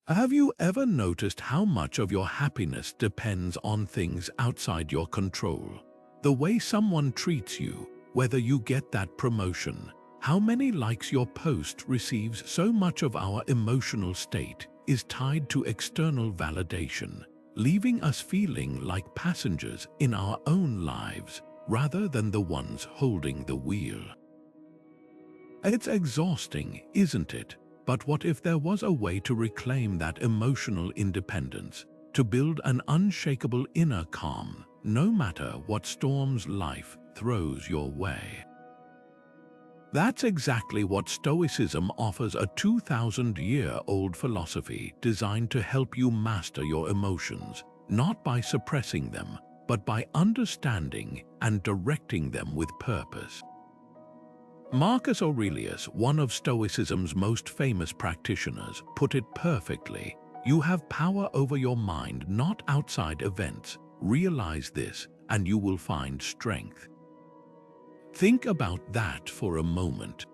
Have you ever noticed how much of your happiness depends on things outside your control? The way someone treats you, whether you get that promotion, how many likes your post receives. So much of our emotional state is tied to external validation, leaving us feeling like passengers in our own lives rather than the ones holding the wheel. It's exhausting, isn't it? But what if there was a way to reclaim that emotional independence, to build an unshakable inner calm, no matter what storms life throws your way? That's exactly what Stoicism offers, a 2,000-year-old philosophy designed to help you master your emotions, not by suppressing them, but by understanding and directing them with purpose. Marcus Aurelius, one of Stoicism's most famous practitioners, put it perfectly: you have power over your mind, not outside events. Realize this, and you will find strength. Think about that for a moment.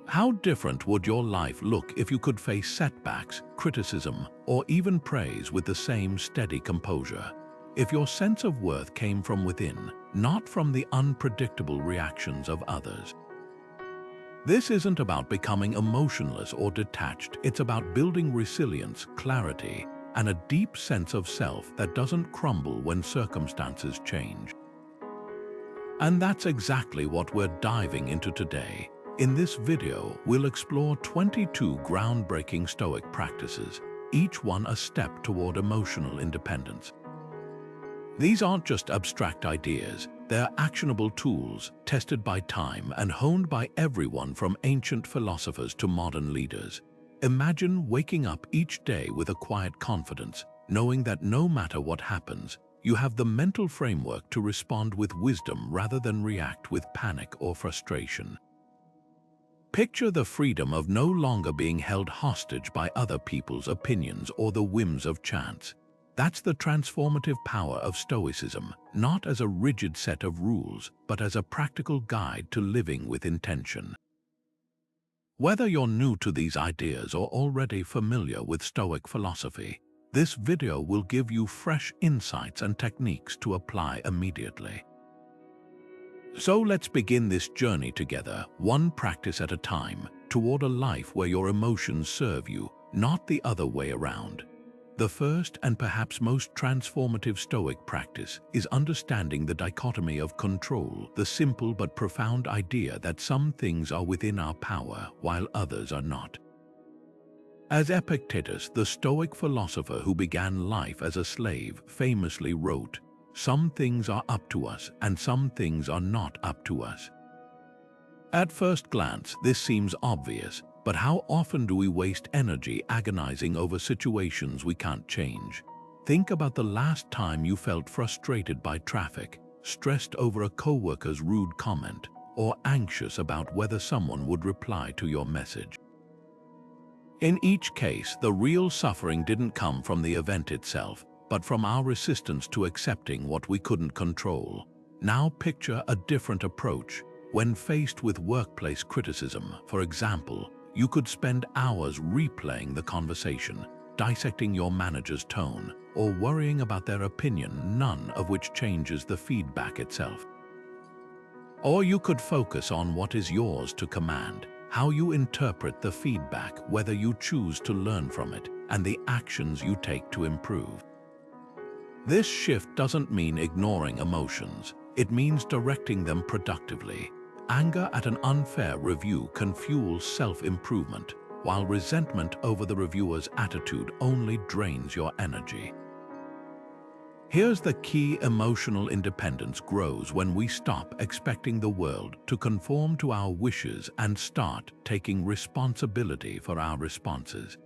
How different would your life look if you could face setbacks, criticism, or even praise with the same steady composure? If your sense of worth came from within, not from the unpredictable reactions of others. This isn't about becoming emotionless or detached. It's about building resilience, clarity, and a deep sense of self that doesn't crumble when circumstances change. And that's exactly what we're diving into today. In this video, we'll explore 22 groundbreaking Stoic practices, each one a step toward emotional independence. These aren't just abstract ideas, they're actionable tools, tested by time and honed by everyone from ancient philosophers to modern leaders. Imagine waking up each day with a quiet confidence, knowing that no matter what happens, you have the mental framework to respond with wisdom rather than react with panic or frustration. Picture the freedom of no longer being held hostage by other people's opinions or the whims of chance. That's the transformative power of Stoicism, not as a rigid set of rules, but as a practical guide to living with intention. Whether you're new to these ideas or already familiar with Stoic philosophy, this video will give you fresh insights and techniques to apply immediately. So let's begin this journey together, one practice at a time, toward a life where your emotions serve you, not the other way around. The first and perhaps most transformative Stoic practice is understanding the dichotomy of control, the simple but profound idea that some things are within our power while others are not. As Epictetus, the Stoic philosopher who began life as a slave, famously wrote, "Some things are up to us and some things are not up to us." At first glance, this seems obvious. But how often do we waste energy agonizing over situations we can't change? Think about the last time you felt frustrated by traffic, stressed over a coworker's rude comment, or anxious about whether someone would reply to your message. In each case, the real suffering didn't come from the event itself, but from our resistance to accepting what we couldn't control. Now picture a different approach. When faced with workplace criticism, for example, you could spend hours replaying the conversation, dissecting your manager's tone, or worrying about their opinion, none of which changes the feedback itself. Or you could focus on what is yours to command, how you interpret the feedback, whether you choose to learn from it, and the actions you take to improve. This shift doesn't mean ignoring emotions. It means directing them productively. Anger at an unfair review can fuel self-improvement, while resentment over the reviewer's attitude only drains your energy. Here's the key: emotional independence grows when we stop expecting the world to conform to our wishes and start taking responsibility for our responses.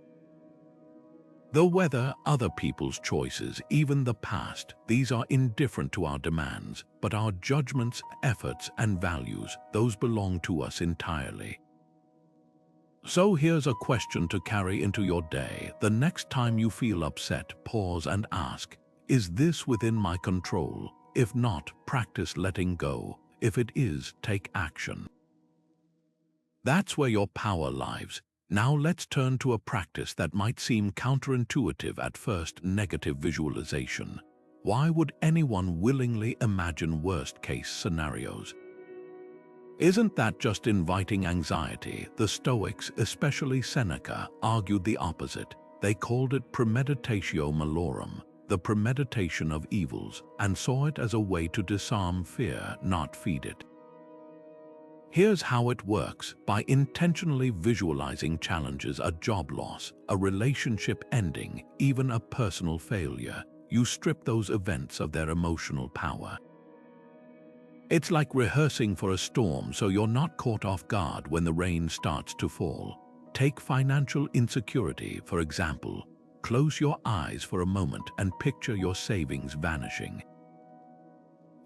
The weather, other people's choices, even the past, these are indifferent to our demands, but our judgments, efforts, and values, those belong to us entirely. So here's a question to carry into your day. The next time you feel upset, pause and ask, is this within my control? If not, practice letting go. If it is, take action. That's where your power lies, Now let's turn to a practice that might seem counterintuitive at first: negative visualization. Why would anyone willingly imagine worst-case scenarios? Isn't that just inviting anxiety? The Stoics, especially Seneca, argued the opposite. They called it Premeditatio Malorum, the premeditation of evils, and saw it as a way to disarm fear, not feed it. Here's how it works. By intentionally visualizing challenges, a job loss, a relationship ending, even a personal failure, you strip those events of their emotional power. It's like rehearsing for a storm so you're not caught off guard when the rain starts to fall. Take financial insecurity, for example. Close your eyes for a moment and picture your savings vanishing.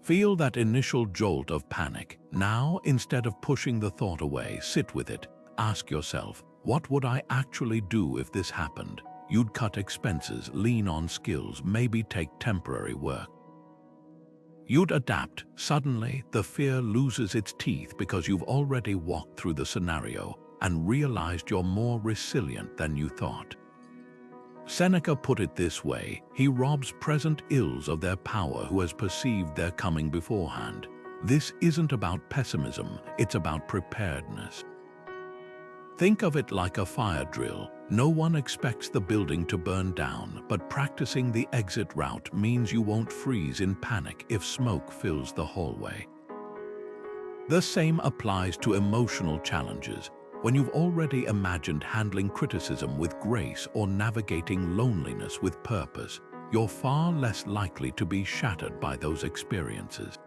Feel that initial jolt of panic. Now, instead of pushing the thought away, sit with it. Ask yourself, what would I actually do if this happened? You'd cut expenses, lean on skills, maybe take temporary work. You'd adapt. Suddenly, the fear loses its teeth because you've already walked through the scenario and realized you're more resilient than you thought. Seneca put it this way: he robs present ills of their power who has perceived their coming beforehand. This isn't about pessimism, it's about preparedness. Think of it like a fire drill. No one expects the building to burn down, but practicing the exit route means you won't freeze in panic if smoke fills the hallway. The same applies to emotional challenges. When you've already imagined handling criticism with grace or navigating loneliness with purpose, you're far less likely to be shattered by those experiences.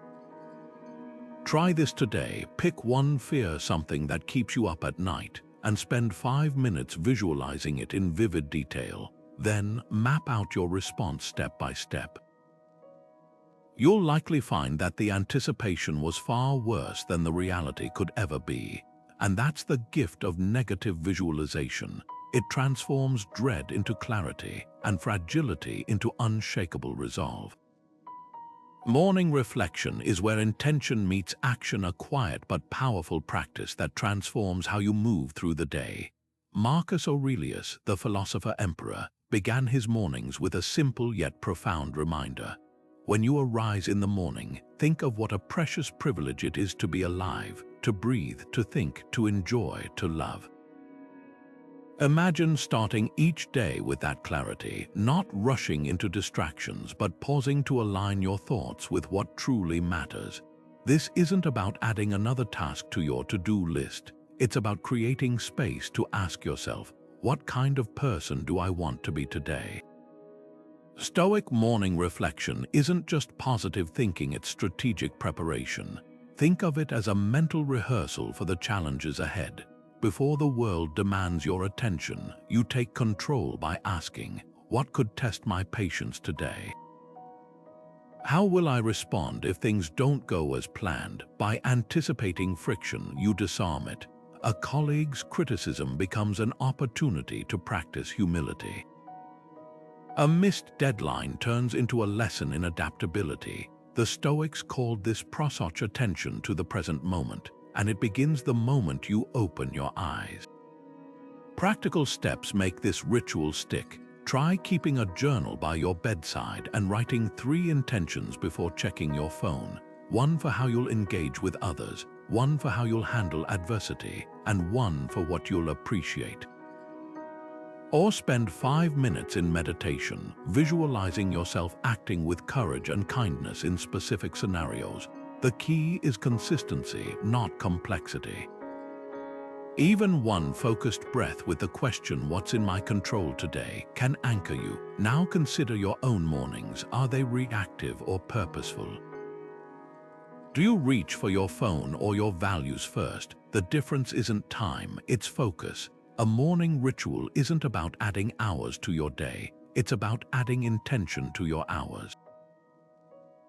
Try this today. Pick one fear, something that keeps you up at night, and spend 5 minutes visualizing it in vivid detail. Then map out your response step by step. You'll likely find that the anticipation was far worse than the reality could ever be. And that's the gift of negative visualization. It transforms dread into clarity and fragility into unshakable resolve. Morning reflection is where intention meets action, a quiet but powerful practice that transforms how you move through the day. Marcus Aurelius, the philosopher-emperor, began his mornings with a simple yet profound reminder. When you arise in the morning, think of what a precious privilege it is to be alive, to breathe, to think, to enjoy, to love. Imagine starting each day with that clarity, not rushing into distractions, but pausing to align your thoughts with what truly matters. This isn't about adding another task to your to-do list. It's about creating space to ask yourself, what kind of person do I want to be today? Stoic morning reflection isn't just positive thinking, it's strategic preparation. Think of it as a mental rehearsal for the challenges ahead. Before the world demands your attention, you take control by asking, what could test my patience today? How will I respond if things don't go as planned? By anticipating friction, you disarm it. A colleague's criticism becomes an opportunity to practice humility. A missed deadline turns into a lesson in adaptability. The Stoics called this prosouch, attention to the present moment, and it begins the moment you open your eyes. Practical steps make this ritual stick. Try keeping a journal by your bedside and writing 3 intentions before checking your phone. 1 for how you'll engage with others, 1 for how you'll handle adversity, and 1 for what you'll appreciate. Or spend 5 minutes in meditation, visualizing yourself acting with courage and kindness in specific scenarios. The key is consistency, not complexity. Even one focused breath with the question, what's in my control today, can anchor you. Now consider your own mornings. Are they reactive or purposeful? Do you reach for your phone or your values first? The difference isn't time, it's focus. A morning ritual isn't about adding hours to your day, it's about adding intention to your hours.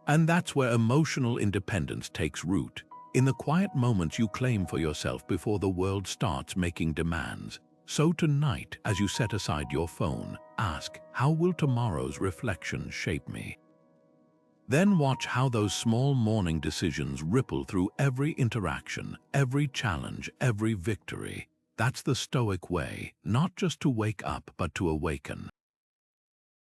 And that's where emotional independence takes root. In the quiet moments you claim for yourself before the world starts making demands. So tonight, as you set aside your phone, ask, how will tomorrow's reflection shape me? Then watch how those small morning decisions ripple through every interaction, every challenge, every victory. That's the Stoic way, not just to wake up but to awaken.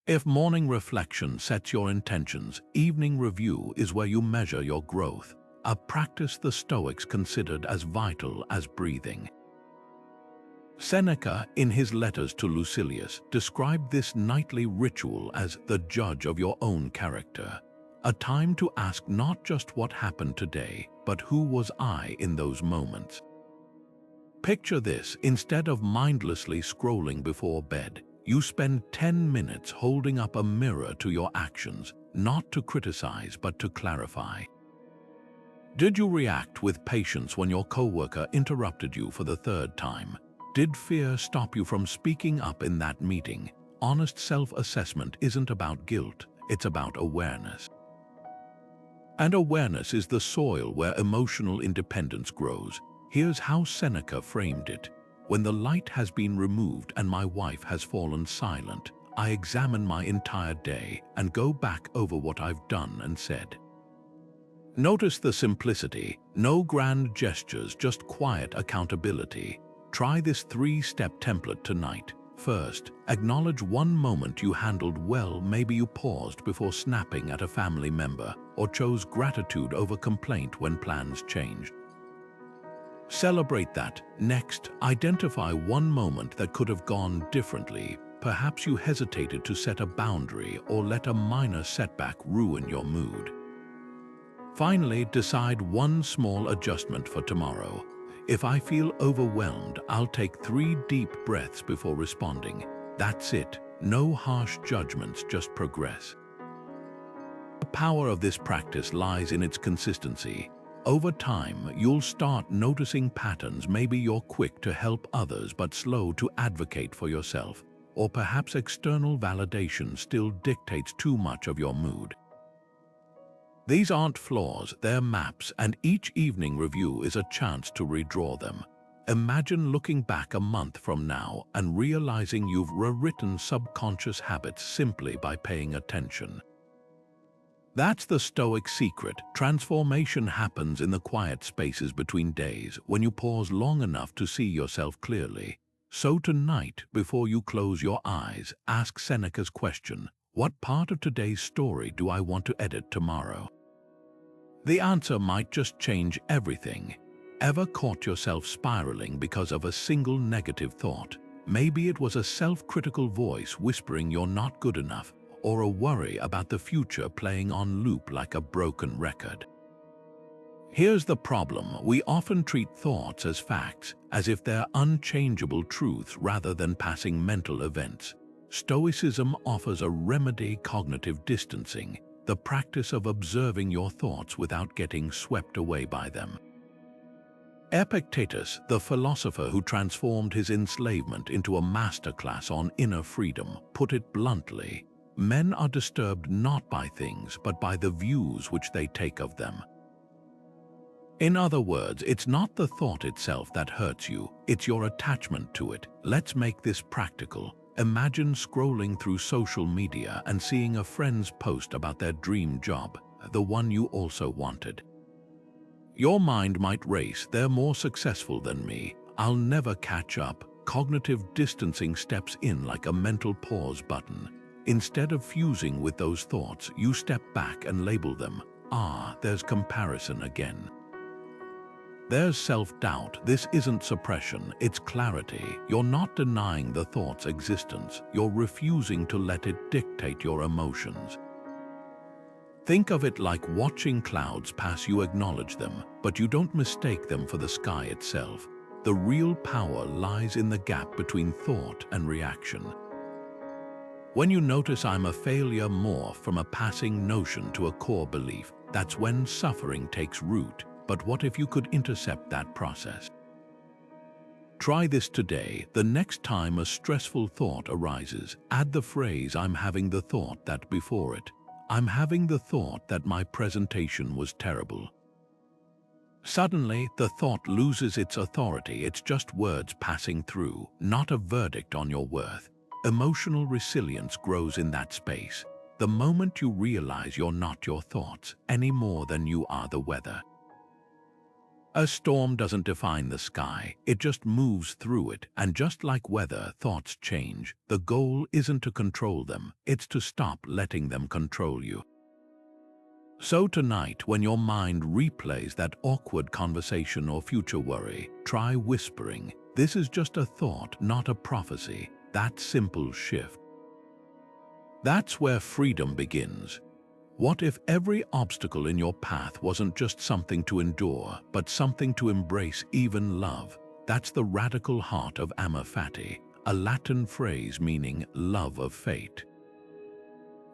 If morning reflection sets your intentions, evening review is where you measure your growth, a practice the Stoics considered as vital as breathing. Seneca, in his letters to Lucilius, described this nightly ritual as the judge of your own character, a time to ask not just what happened today, but who was I in those moments. Picture this: instead of mindlessly scrolling before bed, you spend 10 minutes holding up a mirror to your actions, not to criticize but to clarify. Did you react with patience when your coworker interrupted you for the third time? Did fear stop you from speaking up in that meeting? Honest self-assessment isn't about guilt, it's about awareness. And awareness is the soil where emotional independence grows. Here's how Seneca framed it. When the light has been removed and my wife has fallen silent, I examine my entire day and go back over what I've done and said. Notice the simplicity, no grand gestures, just quiet accountability. Try this 3-step template tonight. First, acknowledge one moment you handled well. Maybe you paused before snapping at a family member or chose gratitude over complaint when plans changed. Celebrate that. Next, identify one moment that could have gone differently. Perhaps you hesitated to set a boundary or let a minor setback ruin your mood. Finally, decide one small adjustment for tomorrow. If I feel overwhelmed, I'll take 3 deep breaths before responding. That's it. No harsh judgments, just progress. The power of this practice lies in its consistency. Over time, you'll start noticing patterns. Maybe you're quick to help others but slow to advocate for yourself, or perhaps external validation still dictates too much of your mood. These aren't flaws, they're maps, and each evening review is a chance to redraw them. Imagine looking back a month from now and realizing you've rewritten subconscious habits simply by paying attention. That's the Stoic secret. Transformation happens in the quiet spaces between days, when you pause long enough to see yourself clearly. So tonight, before you close your eyes, ask Seneca's question: what part of today's story do I want to edit tomorrow? The answer might just change everything. Ever caught yourself spiraling because of a single negative thought? Maybe it was a self-critical voice whispering you're not good enough, or a worry about the future playing on loop like a broken record. Here's the problem: we often treat thoughts as facts, as if they're unchangeable truths rather than passing mental events. Stoicism offers a remedy: cognitive distancing, the practice of observing your thoughts without getting swept away by them. Epictetus, the philosopher who transformed his enslavement into a masterclass on inner freedom, put it bluntly: men are disturbed not by things but by the views which they take of them. In other words, it's not the thought itself that hurts you, it's your attachment to it. Let's make this practical. Imagine scrolling through social media and seeing a friend's post about their dream job, the one you also wanted. Your mind might race: they're more successful than me, I'll never catch up. Cognitive distancing steps in like a mental pause button. Instead of fusing with those thoughts, you step back and label them. There's comparison again. There's self-doubt. This isn't suppression, it's clarity. You're not denying the thought's existence, you're refusing to let it dictate your emotions. Think of it like watching clouds pass. You acknowledge them, but you don't mistake them for the sky itself. The real power lies in the gap between thought and reaction. When you notice I'm a failure morph from a passing notion to a core belief, that's when suffering takes root. But what if you could intercept that process? Try this today. The next time a stressful thought arises, add the phrase: I'm having the thought that before it. I'm having the thought that my presentation was terrible. Suddenly, the thought loses its authority. It's just words passing through, not a verdict on your worth. Emotional resilience grows in that space. The moment you realize you're not your thoughts any more than you are the weather. A storm doesn't define the sky, it just moves through it, and just like weather, thoughts change. The goal isn't to control them, it's to stop letting them control you. So tonight, when your mind replays that awkward conversation or future worry, try whispering, "This is just a thought, not a prophecy." That simple shift. That's where freedom begins. What if every obstacle in your path wasn't just something to endure, but something to embrace, even love? That's the radical heart of Amor Fati, a Latin phrase meaning love of fate.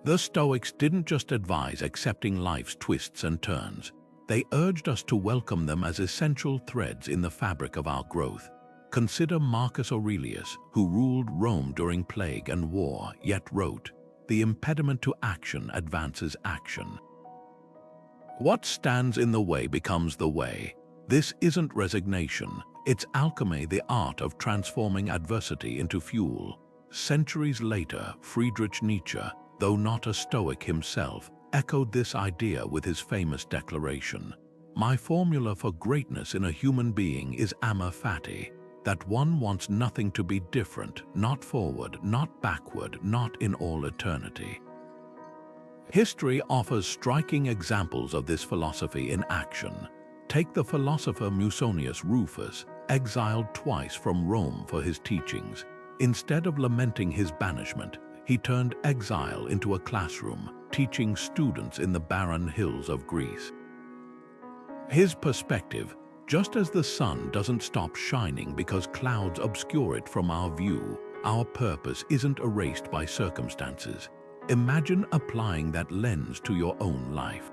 The Stoics didn't just advise accepting life's twists and turns. They urged us to welcome them as essential threads in the fabric of our growth. Consider Marcus Aurelius, who ruled Rome during plague and war, yet wrote, "The impediment to action advances action." What stands in the way becomes the way. This isn't resignation, it's alchemy, the art of transforming adversity into fuel. Centuries later, Friedrich Nietzsche, though not a Stoic himself, echoed this idea with his famous declaration, "My formula for greatness in a human being is Amor Fati, that one wants nothing to be different, not forward, not backward, not in all eternity." History offers striking examples of this philosophy in action. Take the philosopher Musonius Rufus, exiled twice from Rome for his teachings. Instead of lamenting his banishment, he turned exile into a classroom, teaching students in the barren hills of Greece. His perspective, just as the sun doesn't stop shining because clouds obscure it from our view, our purpose isn't erased by circumstances. Imagine applying that lens to your own life.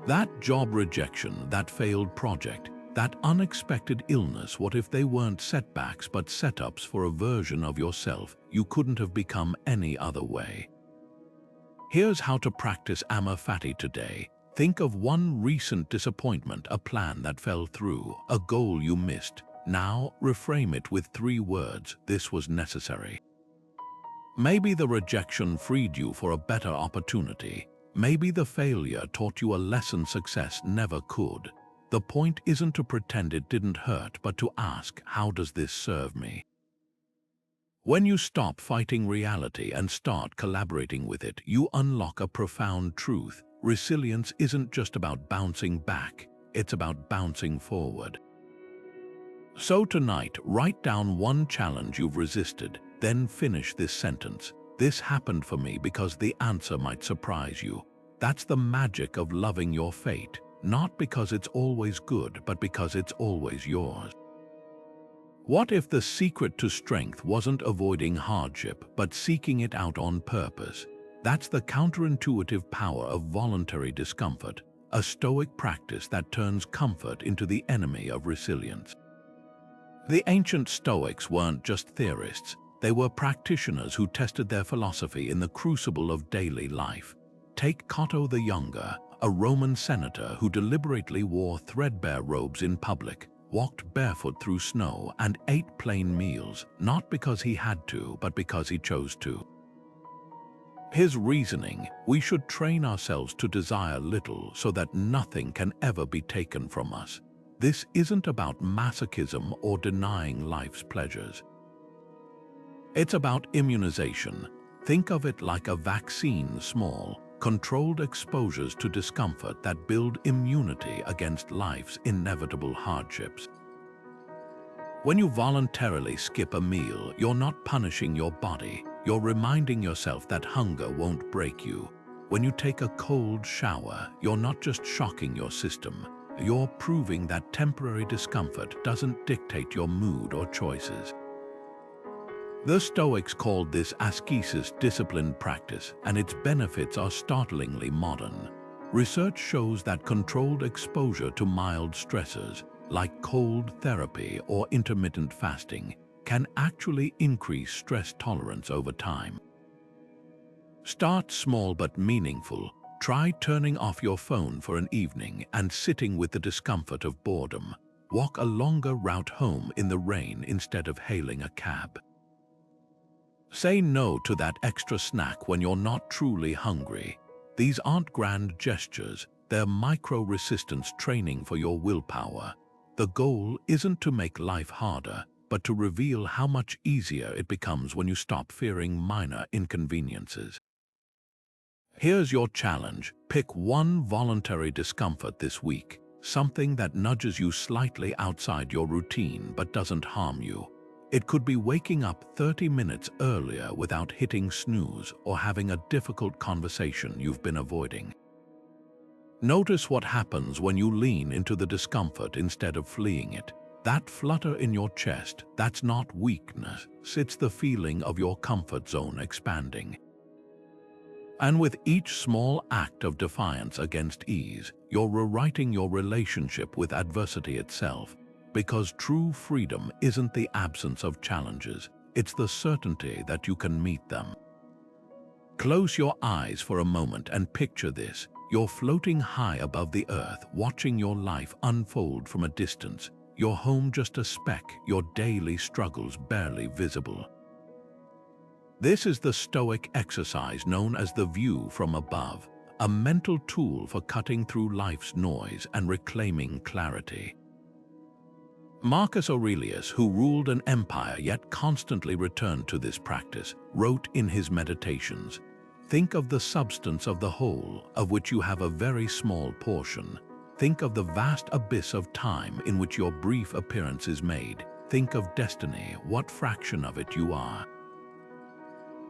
That job rejection, that failed project, that unexpected illness, what if they weren't setbacks but setups for a version of yourself you couldn't have become any other way? Here's how to practice Amor Fati today. Think of one recent disappointment, a plan that fell through, a goal you missed. Now, reframe it with 3 words: "This was necessary." Maybe the rejection freed you for a better opportunity. Maybe the failure taught you a lesson success never could. The point isn't to pretend it didn't hurt, but to ask, how does this serve me? When you stop fighting reality and start collaborating with it, you unlock a profound truth. Resilience isn't just about bouncing back, it's about bouncing forward. So tonight, write down one challenge you've resisted, then finish this sentence: "This happened for me because the answer might surprise you." That's the magic of loving your fate, not because it's always good, but because it's always yours. What if the secret to strength wasn't avoiding hardship, but seeking it out on purpose? That's the counterintuitive power of voluntary discomfort, a Stoic practice that turns comfort into the enemy of resilience. The ancient Stoics weren't just theorists, they were practitioners who tested their philosophy in the crucible of daily life. Take Cato the Younger, a Roman senator who deliberately wore threadbare robes in public, walked barefoot through snow, and ate plain meals, not because he had to, but because he chose to. His reasoning: we should train ourselves to desire little so that nothing can ever be taken from us. This isn't about masochism or denying life's pleasures. It's about immunization. Think of it like a vaccine, small, controlled exposures to discomfort that build immunity against life's inevitable hardships. When you voluntarily skip a meal, you're not punishing your body, you're reminding yourself that hunger won't break you. When you take a cold shower, you're not just shocking your system, you're proving that temporary discomfort doesn't dictate your mood or choices. The Stoics called this ascesis disciplined practice, and its benefits are startlingly modern. Research shows that controlled exposure to mild stressors, like cold therapy or intermittent fasting, can actually increase stress tolerance over time. Start small but meaningful. Try turning off your phone for an evening and sitting with the discomfort of boredom. Walk a longer route home in the rain instead of hailing a cab. Say no to that extra snack when you're not truly hungry. These aren't grand gestures, They're micro-resistance training for your willpower. The goal isn't to make life harder, but to reveal how much easier it becomes when you stop fearing minor inconveniences. Here's your challenge. Pick one voluntary discomfort this week, something that nudges you slightly outside your routine but doesn't harm you. It could be waking up 30 minutes earlier without hitting snooze or having a difficult conversation you've been avoiding. Notice what happens when you lean into the discomfort instead of fleeing it. That flutter in your chest, that's not weakness, it's the feeling of your comfort zone expanding. And with each small act of defiance against ease, you're rewriting your relationship with adversity itself. Because true freedom isn't the absence of challenges, it's the certainty that you can meet them. Close your eyes for a moment and picture this. You're floating high above the earth, watching your life unfold from a distance. Your home just a speck, your daily struggles barely visible. This is the Stoic exercise known as the view from above, a mental tool for cutting through life's noise and reclaiming clarity. Marcus Aurelius, who ruled an empire yet constantly returned to this practice, wrote in his Meditations, "Think of the substance of the whole, of which you have a very small portion. Think of the vast abyss of time in which your brief appearance is made. Think of destiny, what fraction of it you are."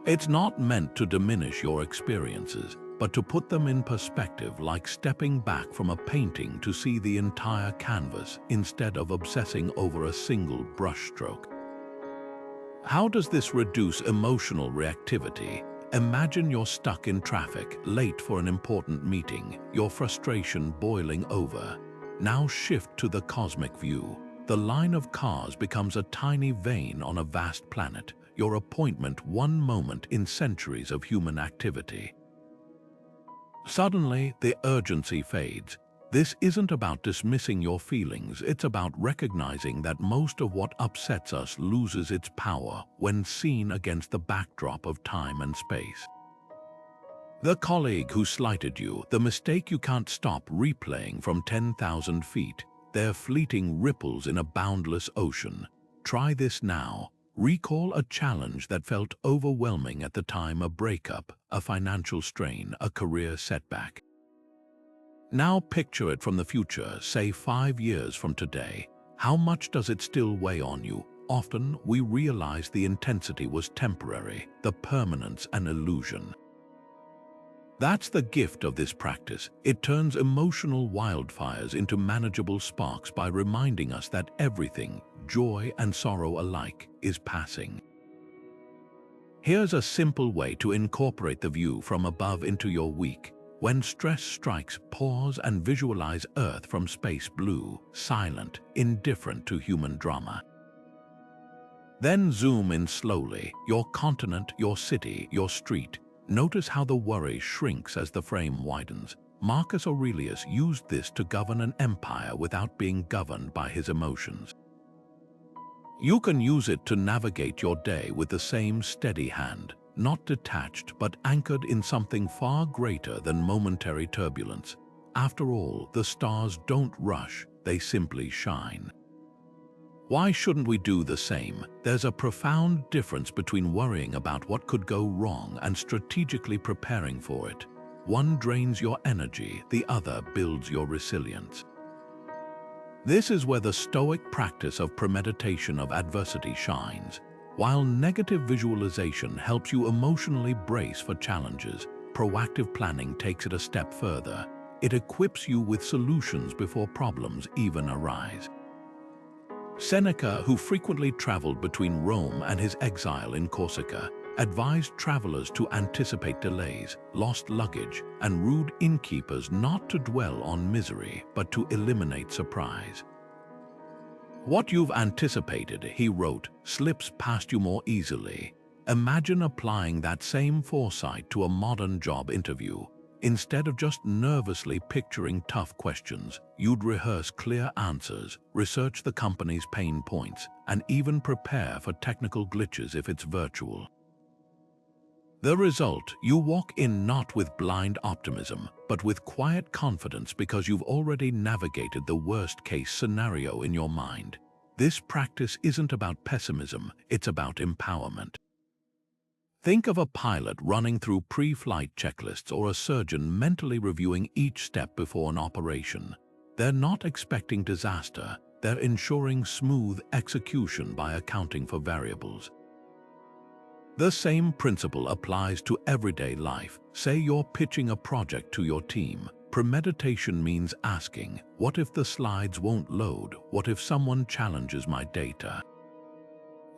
It's not meant to diminish your experiences, but to put them in perspective, like stepping back from a painting to see the entire canvas instead of obsessing over a single brushstroke. How does this reduce emotional reactivity? Imagine you're stuck in traffic, late for an important meeting, your frustration boiling over. Now shift to the cosmic view. The line of cars becomes a tiny vein on a vast planet, your appointment one moment in centuries of human activity. Suddenly, the urgency fades. This isn't about dismissing your feelings, it's about recognizing that most of what upsets us loses its power when seen against the backdrop of time and space. The colleague who slighted you, the mistake you can't stop replaying from 10,000 feet, they're fleeting ripples in a boundless ocean. Try this now. Recall a challenge that felt overwhelming at the time: a breakup, a financial strain, a career setback. Now picture it from the future, say 5 years from today. How much does it still weigh on you? Often we realize the intensity was temporary, the permanence an illusion. That's the gift of this practice. It turns emotional wildfires into manageable sparks by reminding us that everything, joy and sorrow alike, is passing. Here's a simple way to incorporate the view from above into your week. When stress strikes, pause and visualize Earth from space, blue, silent, indifferent to human drama. Then zoom in slowly, your continent, your city, your street. Notice how the worry shrinks as the frame widens. Marcus Aurelius used this to govern an empire without being governed by his emotions. You can use it to navigate your day with the same steady hand, not detached but anchored in something far greater than momentary turbulence. After all, the stars don't rush, they simply shine. Why shouldn't we do the same? There's a profound difference between worrying about what could go wrong and strategically preparing for it. One drains your energy, the other builds your resilience. This is where the Stoic practice of premeditation of adversity shines. While negative visualization helps you emotionally brace for challenges, proactive planning takes it a step further. It equips you with solutions before problems even arise. Seneca, who frequently traveled between Rome and his exile in Corsica, advised travelers to anticipate delays, lost luggage, and rude innkeepers not to dwell on misery, but to eliminate surprise. What you've anticipated, he wrote, slips past you more easily. Imagine applying that same foresight to a modern job interview. Instead of just nervously picturing tough questions, you'd rehearse clear answers, research the company's pain points, and even prepare for technical glitches if it's virtual. The result, you walk in not with blind optimism, but with quiet confidence because you've already navigated the worst-case scenario in your mind. This practice isn't about pessimism, it's about empowerment. Think of a pilot running through pre-flight checklists or a surgeon mentally reviewing each step before an operation. They're not expecting disaster, they're ensuring smooth execution by accounting for variables. The same principle applies to everyday life. Say you're pitching a project to your team. Premeditation means asking, what if the slides won't load? What if someone challenges my data?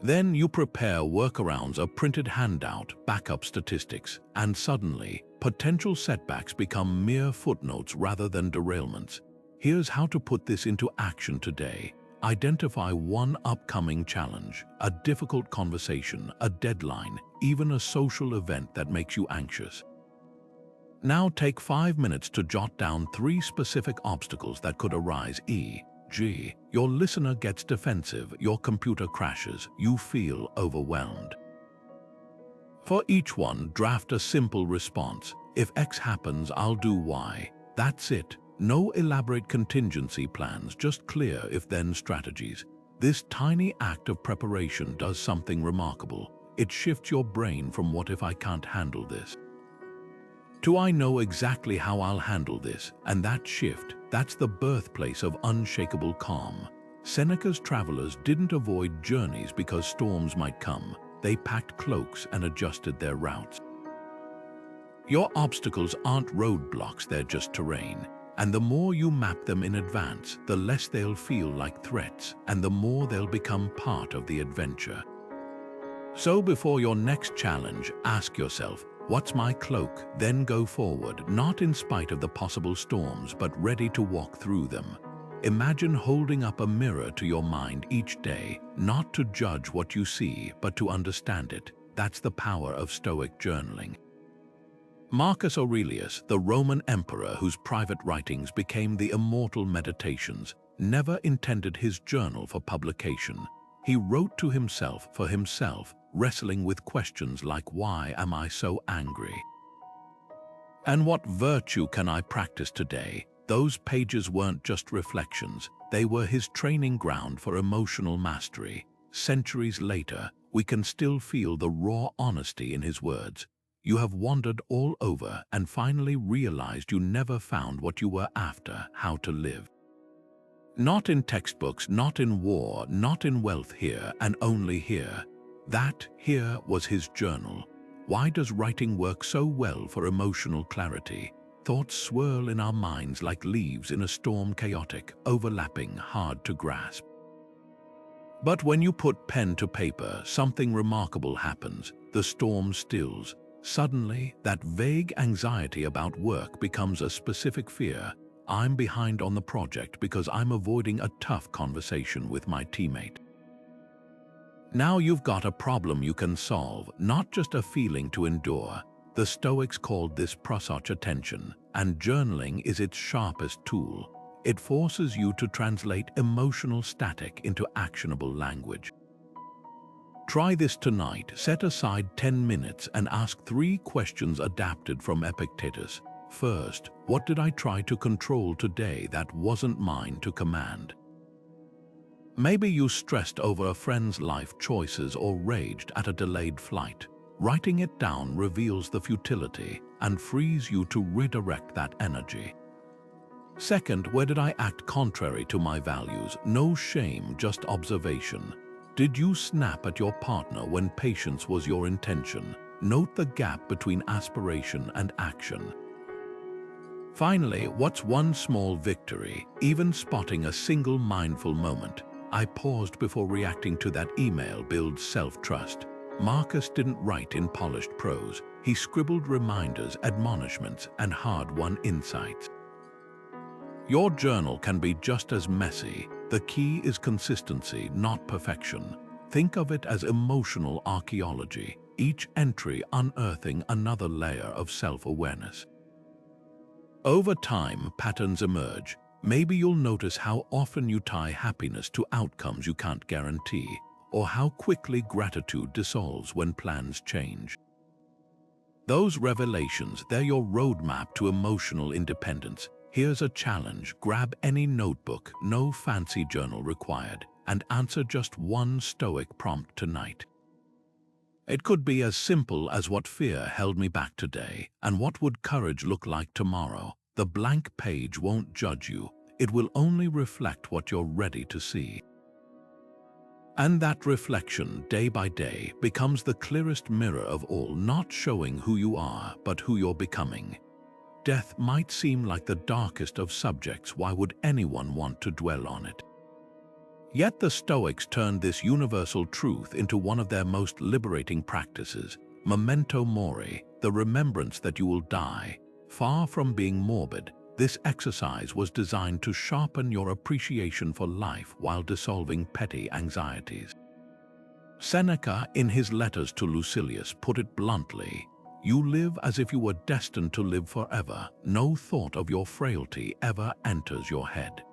Then you prepare workarounds, a printed handout, backup statistics, and suddenly, potential setbacks become mere footnotes rather than derailments. Here's how to put this into action today. Identify one upcoming challenge, a difficult conversation, a deadline, even a social event that makes you anxious. Now take 5 minutes to jot down 3 specific obstacles that could arise, e.g., your listener gets defensive, your computer crashes, you feel overwhelmed. For each one, draft a simple response. If X happens, I'll do Y. That's it. No elaborate contingency plans, just clear if-then strategies. This tiny act of preparation does something remarkable. It shifts your brain from what if I can't handle this to I know exactly how I'll handle this, and that shift, that's the birthplace of unshakable calm. Seneca's travelers didn't avoid journeys because storms might come. They packed cloaks and adjusted their routes. Your obstacles aren't roadblocks, they're just terrain. And the more you map them in advance, the less they'll feel like threats, and the more they'll become part of the adventure. So before your next challenge, ask yourself, what's my cloak? Then go forward, not in spite of the possible storms, but ready to walk through them. Imagine holding up a mirror to your mind each day, not to judge what you see, but to understand it. That's the power of Stoic journaling. Marcus Aurelius, the Roman emperor whose private writings became the immortal Meditations, never intended his journal for publication. He wrote to himself for himself, wrestling with questions like, why am I so angry? And what virtue can I practice today? Those pages weren't just reflections, they were his training ground for emotional mastery. Centuries later, we can still feel the raw honesty in his words. You have wandered all over and finally realized you never found what you were after, how to live. Not in textbooks, not in war, not in wealth, here and only here. That here was his journal. Why does writing work so well for emotional clarity? Thoughts swirl in our minds like leaves in a storm, chaotic, overlapping, hard to grasp. But when you put pen to paper, something remarkable happens. The storm stills. Suddenly, that vague anxiety about work becomes a specific fear. I'm behind on the project because I'm avoiding a tough conversation with my teammate. Now you've got a problem you can solve, not just a feeling to endure. The Stoics called this prosach attention, and journaling is its sharpest tool. It forces you to translate emotional static into actionable language. Try this tonight. Set aside 10 minutes and ask 3 questions adapted from Epictetus. First, what did I try to control today that wasn't mine to command? Maybe you stressed over a friend's life choices or raged at a delayed flight. Writing it down reveals the futility and frees you to redirect that energy. Second, where did I act contrary to my values? No shame, just observation. Did you snap at your partner when patience was your intention? Note the gap between aspiration and action. Finally, what's one small victory? Even spotting a single mindful moment. I paused before reacting to that email builds self-trust. Marcus didn't write in polished prose. He scribbled reminders, admonishments, and hard-won insights. Your journal can be just as messy. The key is consistency, not perfection. Think of it as emotional archaeology, each entry unearthing another layer of self-awareness. Over time, patterns emerge. Maybe you'll notice how often you tie happiness to outcomes you can't guarantee, or how quickly gratitude dissolves when plans change. Those revelations, they're your roadmap to emotional independence. Here's a challenge. Grab any notebook, no fancy journal required, and answer just one Stoic prompt tonight. It could be as simple as what fear held me back today, and what would courage look like tomorrow. The blank page won't judge you. It will only reflect what you're ready to see. And that reflection, day by day, becomes the clearest mirror of all, not showing who you are, but who you're becoming. Death might seem like the darkest of subjects. Why would anyone want to dwell on it? Yet the Stoics turned this universal truth into one of their most liberating practices, Memento Mori, the remembrance that you will die. Far from being morbid, this exercise was designed to sharpen your appreciation for life while dissolving petty anxieties. Seneca, in his letters to Lucilius, put it bluntly: "You live as if you were destined to live forever. No thought of your frailty ever enters your head."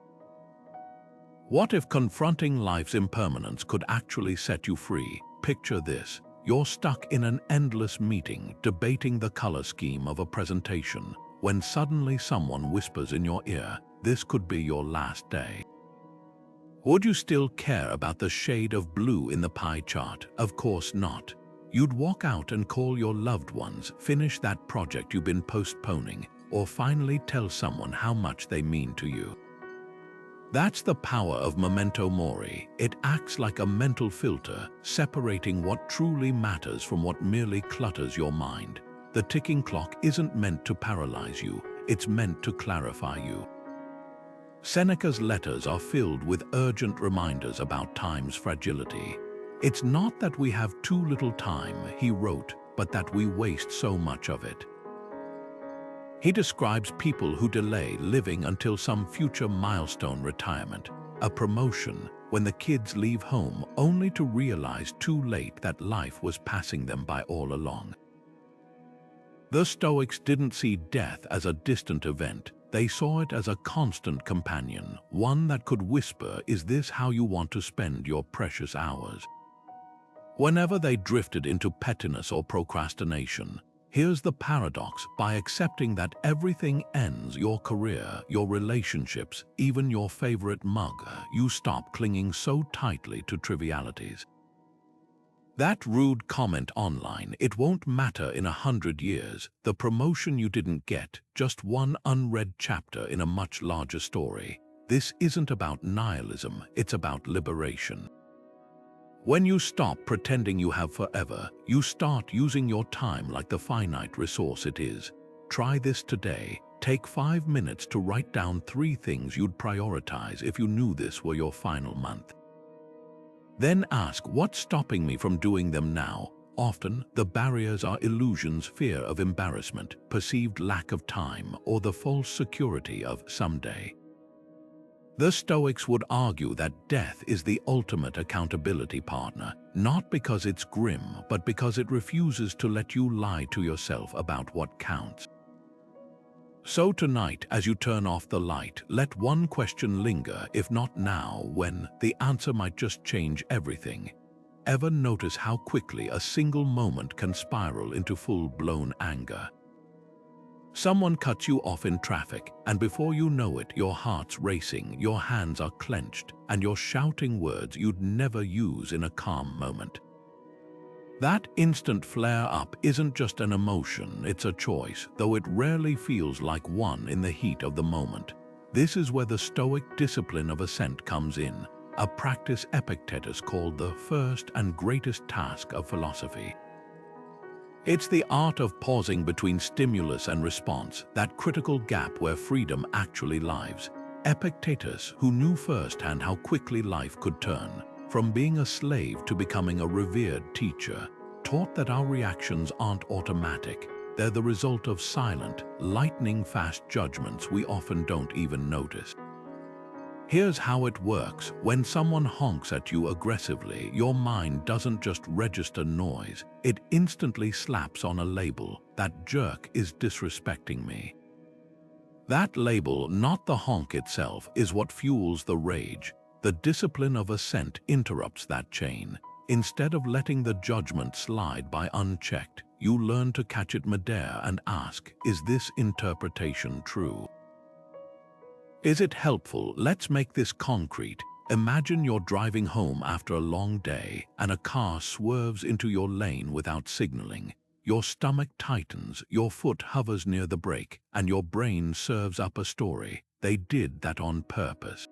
What if confronting life's impermanence could actually set you free? Picture this. You're stuck in an endless meeting, debating the color scheme of a presentation, when suddenly someone whispers in your ear, "This could be your last day." Would you still care about the shade of blue in the pie chart? Of course not. You'd walk out and call your loved ones, finish that project you've been postponing, or finally tell someone how much they mean to you. That's the power of Memento Mori. It acts like a mental filter, separating what truly matters from what merely clutters your mind. The ticking clock isn't meant to paralyze you, it's meant to clarify you. Seneca's letters are filled with urgent reminders about time's fragility. "It's not that we have too little time," he wrote, "but that we waste so much of it." He describes people who delay living until some future milestone, retirement, a promotion, when the kids leave home only to realize too late that life was passing them by all along. The Stoics didn't see death as a distant event. They saw it as a constant companion, one that could whisper, "Is this how you want to spend your precious hours?" Whenever they drifted into pettiness or procrastination, here's the paradox: by accepting that everything ends, your career, your relationships, even your favorite mug, you stop clinging so tightly to trivialities. That rude comment online, "It won't matter in 100 years, the promotion you didn't get, just one unread chapter in a much larger story." This isn't about nihilism, it's about liberation. When you stop pretending you have forever, you start using your time like the finite resource it is. Try this today. Take 5 minutes to write down 3 things you'd prioritize if you knew this were your final month. Then ask, what's stopping me from doing them now? Often, the barriers are illusions: fear of embarrassment, perceived lack of time, or the false security of someday. The Stoics would argue that death is the ultimate accountability partner, not because it's grim, but because it refuses to let you lie to yourself about what counts. So tonight, as you turn off the light, let one question linger. If not now, when? The answer might just change everything. Ever notice how quickly a single moment can spiral into full-blown anger? Someone cuts you off in traffic, and before you know it, your heart's racing, your hands are clenched, and you're shouting words you'd never use in a calm moment. That instant flare-up isn't just an emotion, it's a choice, though it rarely feels like one in the heat of the moment. This is where the Stoic discipline of assent comes in, a practice Epictetus called the first and greatest task of philosophy. It's the art of pausing between stimulus and response, that critical gap where freedom actually lives. Epictetus, who knew firsthand how quickly life could turn, from being a slave to becoming a revered teacher, taught that our reactions aren't automatic. They're the result of silent, lightning-fast judgments we often don't even notice. Here's how it works. When someone honks at you aggressively, your mind doesn't just register noise, it instantly slaps on a label: "That jerk is disrespecting me." That label, not the honk itself, is what fuels the rage. The discipline of assent interrupts that chain. Instead of letting the judgment slide by unchecked, you learn to catch it midair and ask, is this interpretation true? Is it helpful? Let's make this concrete. Imagine you're driving home after a long day and a car swerves into your lane without signaling. Your stomach tightens, your foot hovers near the brake, and your brain serves up a story. They did that on purpose.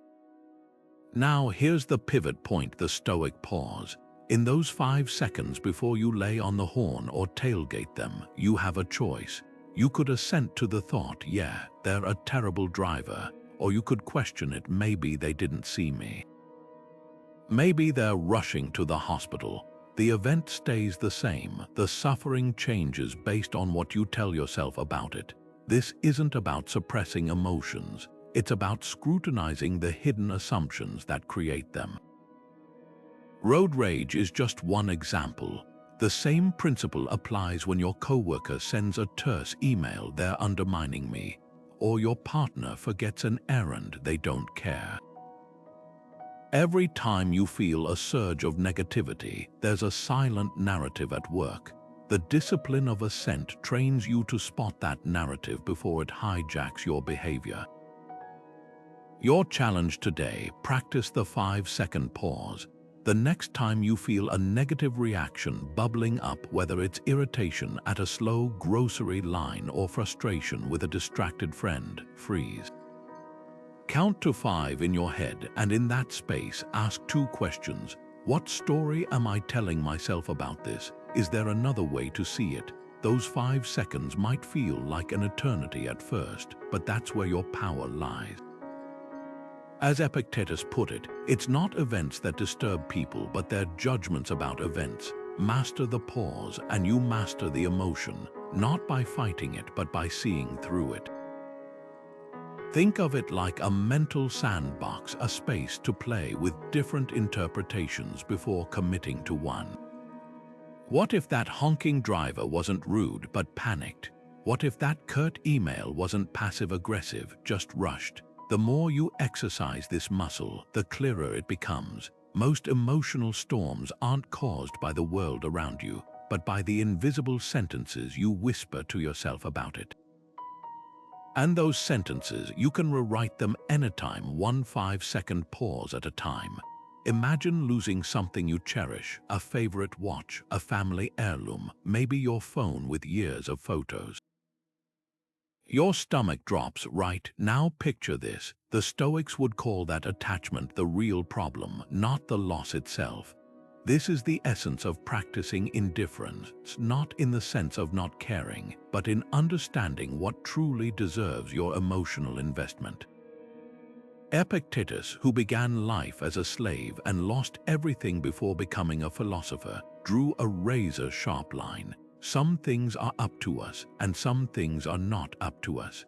Now here's the pivot point, the Stoic pause. In those 5 seconds before you lay on the horn or tailgate them, you have a choice. You could assent to the thought, yeah, they're a terrible driver, or you could question it, maybe they didn't see me. Maybe they're rushing to the hospital. The event stays the same, the suffering changes based on what you tell yourself about it. This isn't about suppressing emotions, it's about scrutinizing the hidden assumptions that create them. Road rage is just one example. The same principle applies when your coworker sends a terse email, they're undermining me, or your partner forgets an errand, they don't care. Every time you feel a surge of negativity, there's a silent narrative at work. The discipline of assent trains you to spot that narrative before it hijacks your behavior. Your challenge today: practice the 5-second pause. The next time you feel a negative reaction bubbling up, whether it's irritation at a slow grocery line or frustration with a distracted friend, freeze. Count to 5 in your head, and in that space, ask 2 questions. What story am I telling myself about this? Is there another way to see it? Those 5 seconds might feel like an eternity at first, but that's where your power lies. As Epictetus put it, it's not events that disturb people, but their judgments about events. Master the pause, and you master the emotion, not by fighting it, but by seeing through it. Think of it like a mental sandbox, a space to play with different interpretations before committing to one. What if that honking driver wasn't rude but panicked? What if that curt email wasn't passive-aggressive, just rushed? The more you exercise this muscle, the clearer it becomes. Most emotional storms aren't caused by the world around you, but by the invisible sentences you whisper to yourself about it. And those sentences, you can rewrite them anytime, one 5-second pause at a time. Imagine losing something you cherish, a favorite watch, a family heirloom, maybe your phone with years of photos. Your stomach drops, right? Now picture this. The Stoics would call that attachment the real problem, not the loss itself. This is the essence of practicing indifference, not in the sense of not caring, but in understanding what truly deserves your emotional investment. Epictetus, who began life as a slave and lost everything before becoming a philosopher, drew a razor-sharp line. Some things are up to us, and some things are not up to us.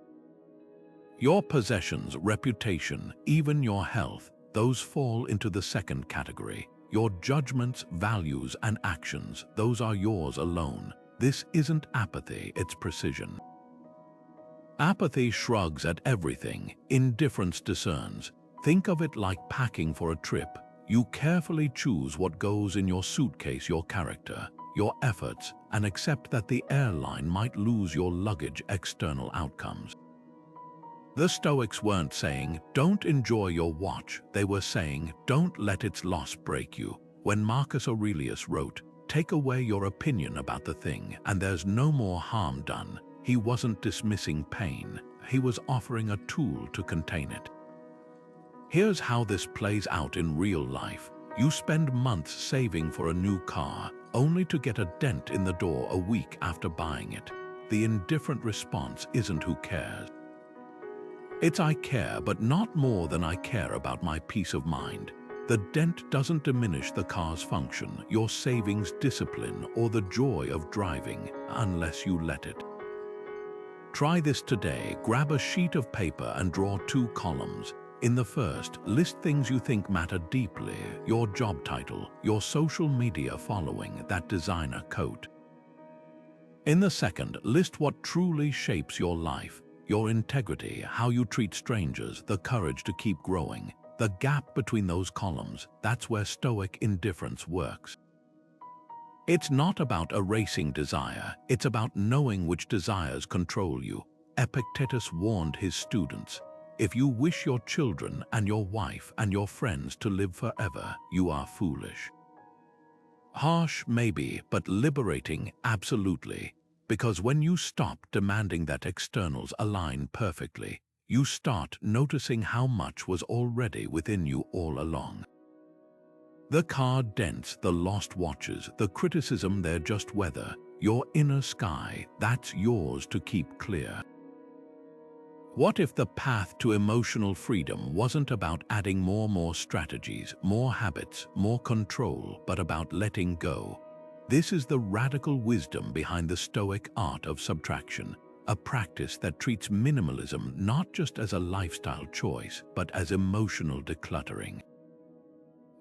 Your possessions, reputation, even your health, those fall into the second category. Your judgments, values, and actions, those are yours alone. This isn't apathy, it's precision. Apathy shrugs at everything. Indifference discerns. Think of it like packing for a trip. You carefully choose what goes in your suitcase, your character, your efforts, and accept that the airline might lose your luggage, external outcomes. The Stoics weren't saying, don't enjoy your watch. They were saying, don't let its loss break you. When Marcus Aurelius wrote, take away your opinion about the thing, and there's no more harm done, he wasn't dismissing pain. He was offering a tool to contain it. Here's how this plays out in real life. You spend months saving for a new car, only to get a dent in the door a week after buying it. The indifferent response isn't who cares. It's I care, but not more than I care about my peace of mind. The dent doesn't diminish the car's function, your savings, discipline, or the joy of driving, unless you let it. Try this today. Grab a sheet of paper and draw 2 columns. In the first, list things you think matter deeply: your job title, your social media following, that designer coat. In the second, list what truly shapes your life: your integrity, how you treat strangers, the courage to keep growing. The gap between those columns, that's where Stoic indifference works. It's not about erasing desire, it's about knowing which desires control you. Epictetus warned his students, if you wish your children and your wife and your friends to live forever, you are foolish. Harsh, maybe, but liberating, absolutely. Because when you stop demanding that externals align perfectly, you start noticing how much was already within you all along. The car dents, the lost watches, the criticism they're just weather, your inner sky, that's yours to keep clear. What if the path to emotional freedom wasn't about adding more strategies, more habits, more control, but about letting go? This is the radical wisdom behind the Stoic Art of Subtraction, a practice that treats minimalism not just as a lifestyle choice, but as emotional decluttering.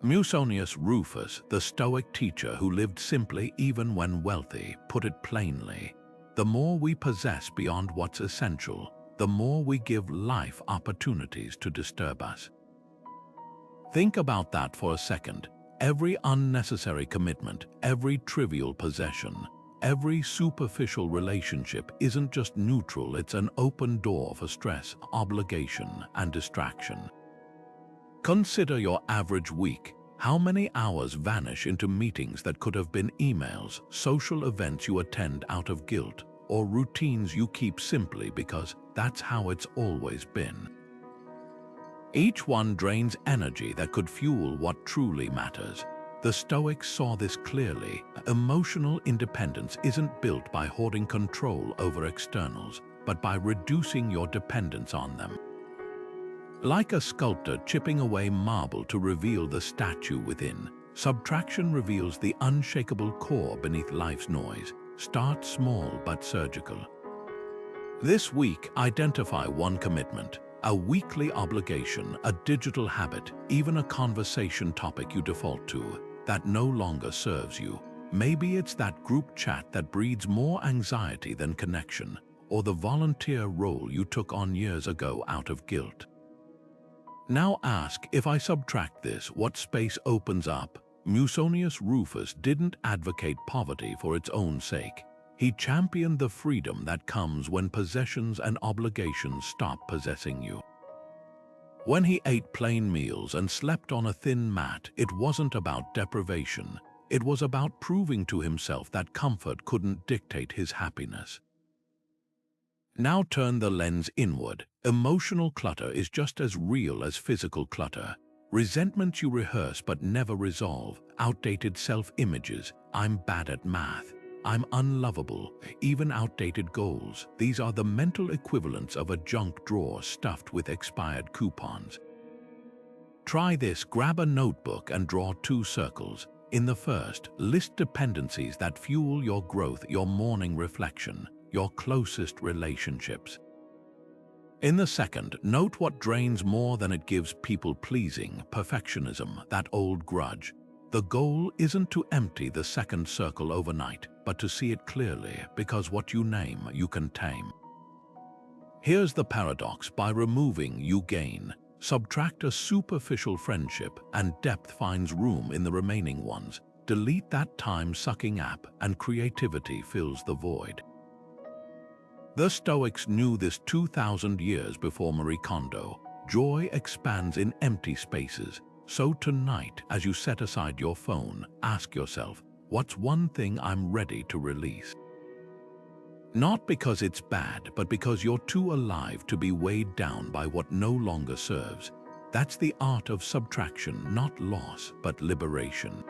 Musonius Rufus, the Stoic teacher who lived simply even when wealthy, put it plainly, the more we possess beyond what's essential, the more we give life opportunities to disturb us. Think about that for a second. Every unnecessary commitment, every trivial possession, every superficial relationship isn't just neutral, it's an open door for stress, obligation, and distraction. Consider your average week. How many hours vanish into meetings that could have been emails, social events you attend out of guilt, or routines you keep simply because that's how it's always been? Each one drains energy that could fuel what truly matters. The Stoics saw this clearly. Emotional independence isn't built by hoarding control over externals, but by reducing your dependence on them. Like a sculptor chipping away marble to reveal the statue within, subtraction reveals the unshakable core beneath life's noise. Start small but surgical. This week, identify one commitment, a weekly obligation, a digital habit, even a conversation topic you default to that no longer serves you. Maybe it's that group chat that breeds more anxiety than connection, or the volunteer role you took on years ago out of guilt. Now ask, if I subtract this, what space opens up? Musonius Rufus didn't advocate poverty for its own sake. He championed the freedom that comes when possessions and obligations stop possessing you. When he ate plain meals and slept on a thin mat, it wasn't about deprivation. It was about proving to himself that comfort couldn't dictate his happiness. Now turn the lens inward. Emotional clutter is just as real as physical clutter. Resentments you rehearse but never resolve, outdated self-images, I'm bad at math, I'm unlovable, even outdated goals. These are the mental equivalents of a junk drawer stuffed with expired coupons. Try this, grab a notebook and draw 2 circles. In the first, list dependencies that fuel your growth, your morning reflection, your closest relationships. In the second, note what drains more than it gives: people-pleasing, perfectionism, that old grudge. The goal isn't to empty the second circle overnight, but to see it clearly, because what you name, you can tame. Here's the paradox: by removing, you gain. Subtract a superficial friendship, and depth finds room in the remaining ones. Delete that time-sucking app, and creativity fills the void. The Stoics knew this 2,000 years before Marie Kondo. Joy expands in empty spaces. So tonight, as you set aside your phone, ask yourself, what's one thing I'm ready to release? Not because it's bad, but because you're too alive to be weighed down by what no longer serves. That's the art of subtraction, not loss, but liberation.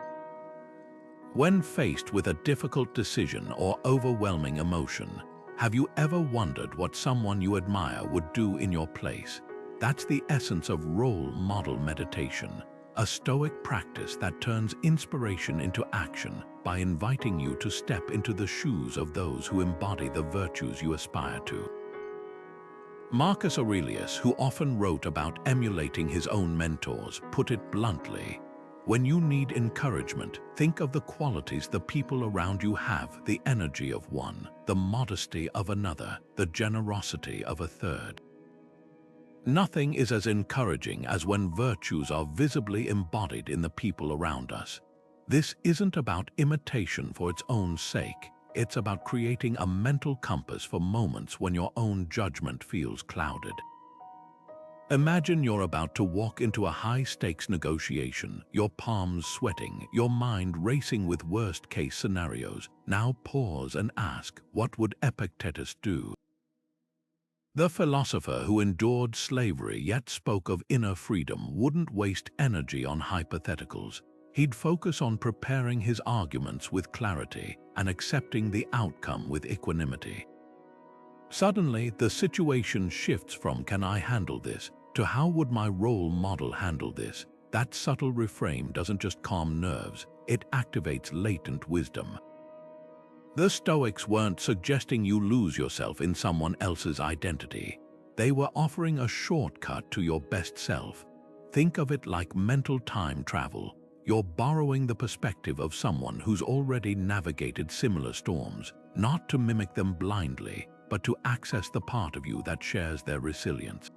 When faced with a difficult decision or overwhelming emotion, have you ever wondered what someone you admire would do in your place? That's the essence of role model meditation, a Stoic practice that turns inspiration into action by inviting you to step into the shoes of those who embody the virtues you aspire to. Marcus Aurelius, who often wrote about emulating his own mentors, put it bluntly: when you need encouragement, think of the qualities the people around you have: the energy of one, the modesty of another, the generosity of a third. Nothing is as encouraging as when virtues are visibly embodied in the people around us. This isn't about imitation for its own sake. It's about creating a mental compass for moments when your own judgment feels clouded. Imagine you're about to walk into a high-stakes negotiation, your palms sweating, your mind racing with worst-case scenarios. Now pause and ask, what would Epictetus do? The philosopher who endured slavery yet spoke of inner freedom wouldn't waste energy on hypotheticals. He'd focus on preparing his arguments with clarity and accepting the outcome with equanimity. Suddenly, the situation shifts from "can I handle this?" to "how would my role model handle this?" That subtle reframe doesn't just calm nerves, it activates latent wisdom. The Stoics weren't suggesting you lose yourself in someone else's identity. They were offering a shortcut to your best self. Think of it like mental time travel. You're borrowing the perspective of someone who's already navigated similar storms, not to mimic them blindly, but to access the part of you that shares their resilience.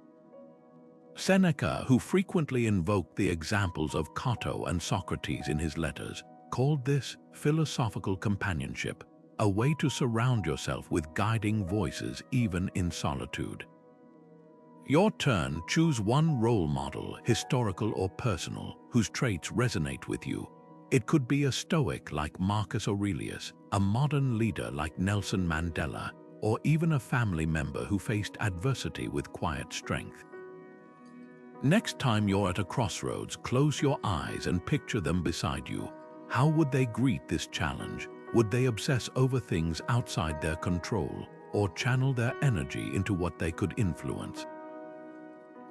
Seneca, who frequently invoked the examples of Cato and Socrates in his letters, called this philosophical companionship, a way to surround yourself with guiding voices even in solitude. Your turn, choose one role model, historical or personal, whose traits resonate with you. It could be a Stoic like Marcus Aurelius, a modern leader like Nelson Mandela, or even a family member who faced adversity with quiet strength. Next time you're at a crossroads, close your eyes and picture them beside you. How would they greet this challenge? Would they obsess over things outside their control, or channel their energy into what they could influence?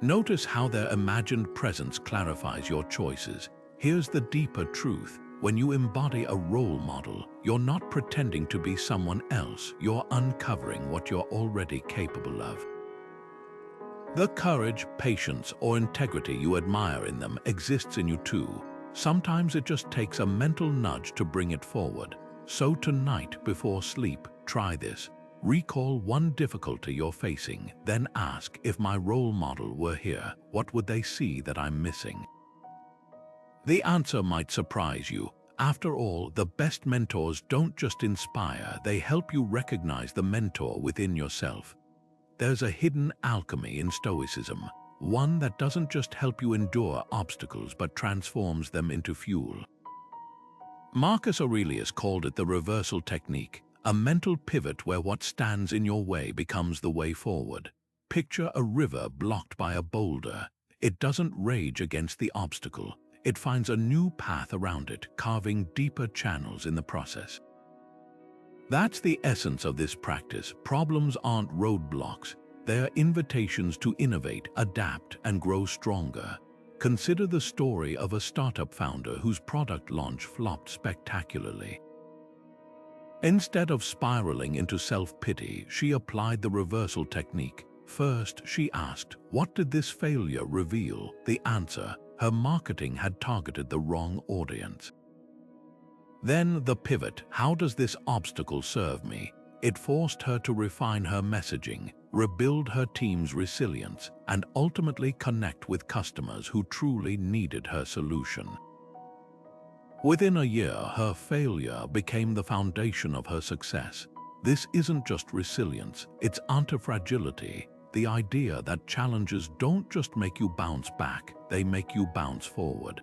Notice how their imagined presence clarifies your choices. Here's the deeper truth. When you embody a role model, you're not pretending to be someone else, you're uncovering what you're already capable of. The courage, patience, or integrity you admire in them exists in you too. Sometimes it just takes a mental nudge to bring it forward. So tonight, before sleep, try this. Recall one difficulty you're facing, then ask, if my role model were here, what would they see that I'm missing? The answer might surprise you. After all, the best mentors don't just inspire, they help you recognize the mentor within yourself. There's a hidden alchemy in Stoicism, one that doesn't just help you endure obstacles but transforms them into fuel. Marcus Aurelius called it the reversal technique, a mental pivot where what stands in your way becomes the way forward. Picture a river blocked by a boulder. It doesn't rage against the obstacle. It finds a new path around it, carving deeper channels in the process. That's the essence of this practice. Problems aren't roadblocks. They're invitations to innovate, adapt, and grow stronger. Consider the story of a startup founder whose product launch flopped spectacularly. Instead of spiraling into self-pity, she applied the reversal technique. First, she asked, what did this failure reveal? The answer, her marketing had targeted the wrong audience. Then the pivot, how does this obstacle serve me? It forced her to refine her messaging, rebuild her team's resilience, and ultimately connect with customers who truly needed her solution. Within a year, her failure became the foundation of her success. This isn't just resilience, it's anti-fragility, the idea that challenges don't just make you bounce back, they make you bounce forward.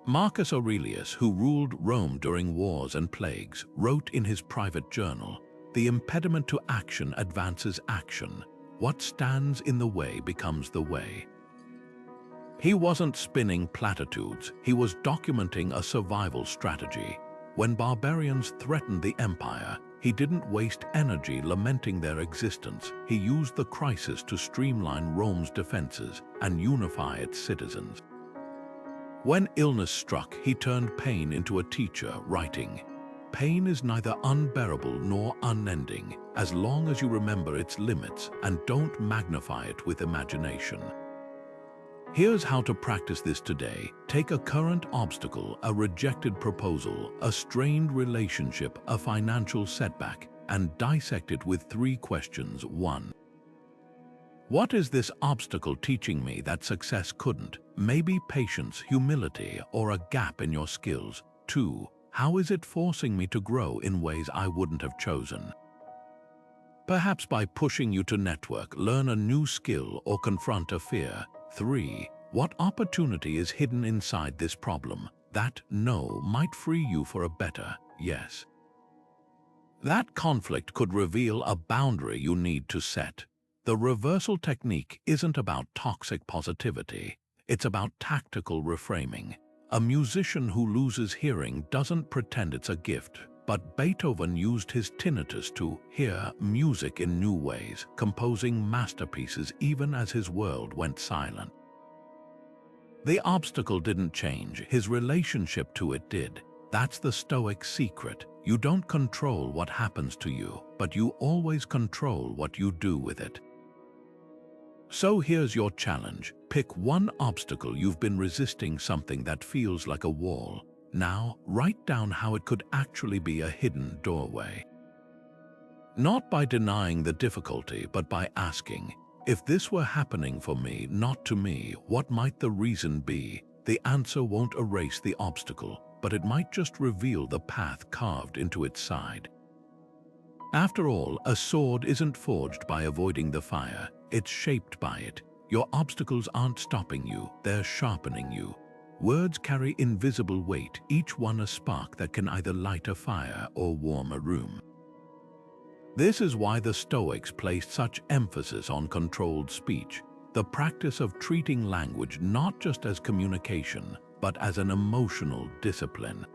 Marcus Aurelius, who ruled Rome during wars and plagues, wrote in his private journal, "The impediment to action advances action. What stands in the way becomes the way." He wasn't spinning platitudes, he was documenting a survival strategy. When barbarians threatened the empire, he didn't waste energy lamenting their existence. He used the crisis to streamline Rome's defenses and unify its citizens. When illness struck, he turned pain into a teacher, writing, "Pain is neither unbearable nor unending, as long as you remember its limits and don't magnify it with imagination." Here's how to practice this today. Take a current obstacle, a rejected proposal, a strained relationship, a financial setback, and dissect it with 3 questions. 1. What is this obstacle teaching me that success couldn't? Maybe patience, humility, or a gap in your skills. 2. How is it forcing me to grow in ways I wouldn't have chosen? Perhaps by pushing you to network, learn a new skill, or confront a fear. 3. What opportunity is hidden inside this problem? That no might free you for a better yes. That conflict could reveal a boundary you need to set. The reversal technique isn't about toxic positivity. It's about tactical reframing. A musician who loses hearing doesn't pretend it's a gift, but Beethoven used his tinnitus to hear music in new ways, composing masterpieces even as his world went silent. The obstacle didn't change, his relationship to it did. That's the Stoic secret. You don't control what happens to you, but you always control what you do with it. So here's your challenge. Pick one obstacle you've been resisting, something that feels like a wall. Now, write down how it could actually be a hidden doorway. Not by denying the difficulty, but by asking, if this were happening for me, not to me, what might the reason be? The answer won't erase the obstacle, but it might just reveal the path carved into its side. After all, a sword isn't forged by avoiding the fire, it's shaped by it. Your obstacles aren't stopping you, they're sharpening you. Words carry invisible weight, each one a spark that can either light a fire or warm a room. This is why the Stoics placed such emphasis on controlled speech, the practice of treating language not just as communication, but as an emotional discipline.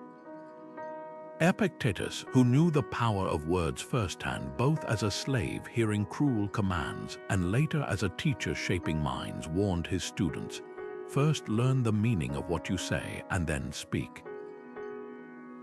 Epictetus, who knew the power of words firsthand, both as a slave hearing cruel commands and later as a teacher shaping minds, warned his students, first learn the meaning of what you say and then speak.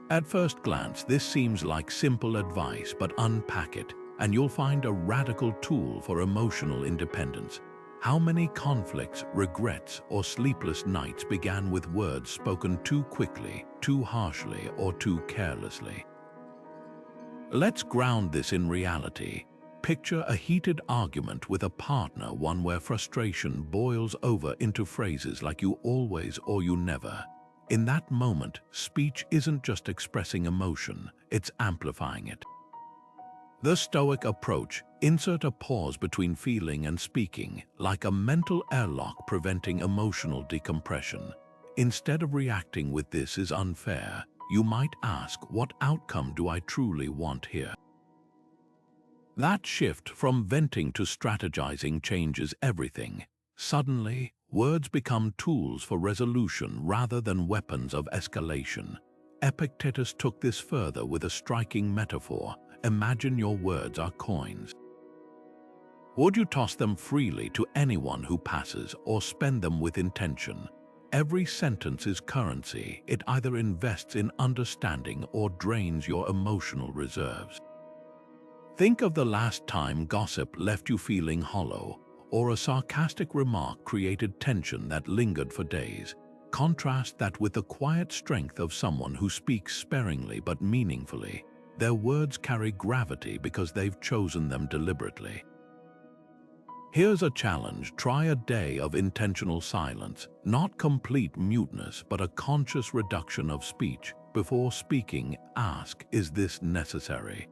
At first glance, this seems like simple advice, but unpack it, and you'll find a radical tool for emotional independence. How many conflicts, regrets, or sleepless nights began with words spoken too quickly, too harshly, or too carelessly? Let's ground this in reality. Picture a heated argument with a partner, one where frustration boils over into phrases like "you always" or "you never." In that moment, speech isn't just expressing emotion, it's amplifying it. The Stoic approach: insert a pause between feeling and speaking, like a mental airlock preventing emotional decompression. Instead of reacting with "this is unfair," you might ask, what outcome do I truly want here? That shift from venting to strategizing changes everything. Suddenly, words become tools for resolution rather than weapons of escalation. Epictetus took this further with a striking metaphor. Imagine your words are coins. Would you toss them freely to anyone who passes or spend them with intention? Every sentence is currency. It either invests in understanding or drains your emotional reserves. Think of the last time gossip left you feeling hollow, or a sarcastic remark created tension that lingered for days. Contrast that with the quiet strength of someone who speaks sparingly but meaningfully. Their words carry gravity because they've chosen them deliberately. Here's a challenge: try a day of intentional silence, not complete muteness, but a conscious reduction of speech. Before speaking, ask, is this necessary?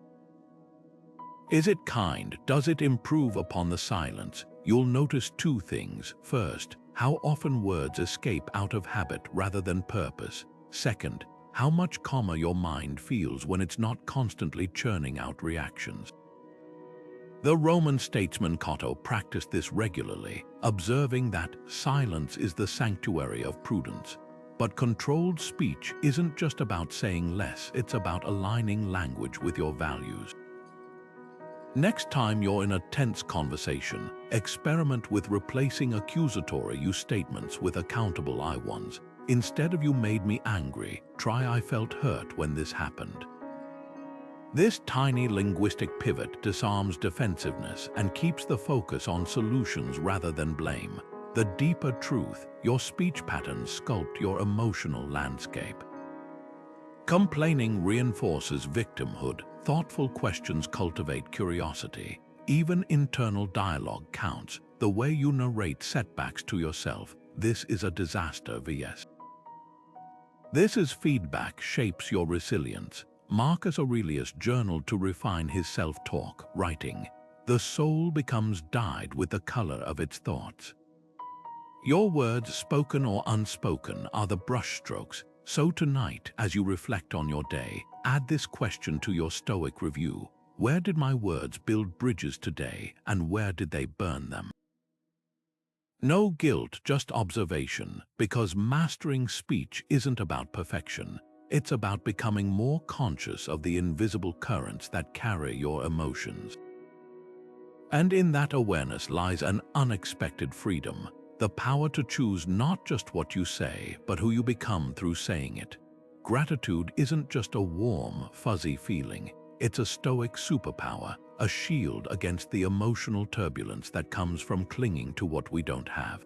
Is it kind? Does it improve upon the silence? You'll notice two things. First, how often words escape out of habit rather than purpose. Second, how much calmer your mind feels when it's not constantly churning out reactions. The Roman statesman Cato practiced this regularly, observing that silence is the sanctuary of prudence. But controlled speech isn't just about saying less, it's about aligning language with your values. Next time you're in a tense conversation, experiment with replacing accusatory you statements with accountable I ones. Instead of "you made me angry," try "I felt hurt when this happened." This tiny linguistic pivot disarms defensiveness and keeps the focus on solutions rather than blame. The deeper truth: your speech patterns sculpt your emotional landscape. Complaining reinforces victimhood. Thoughtful questions cultivate curiosity. Even internal dialogue counts. The way you narrate setbacks to yourself: "This is a disaster" vs. This is feedback shapes your resilience. Marcus Aurelius journaled to refine his self-talk, writing, "The soul becomes dyed with the color of its thoughts." Your words, spoken or unspoken, are the brushstrokes. So tonight, as you reflect on your day, add this question to your Stoic review. Where did my words build bridges today, and where did they burn them? No guilt, just observation, because mastering speech isn't about perfection. It's about becoming more conscious of the invisible currents that carry your emotions. And in that awareness lies an unexpected freedom, the power to choose not just what you say, but who you become through saying it. Gratitude isn't just a warm, fuzzy feeling. It's a Stoic superpower, a shield against the emotional turbulence that comes from clinging to what we don't have.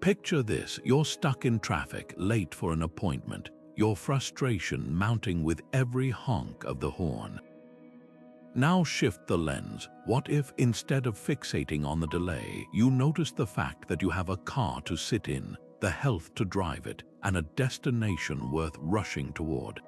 Picture this: you're stuck in traffic, late for an appointment, your frustration mounting with every honk of the horn. Now shift the lens. What if, instead of fixating on the delay, you notice the fact that you have a car to sit in, the health to drive it, and a destination worth rushing toward?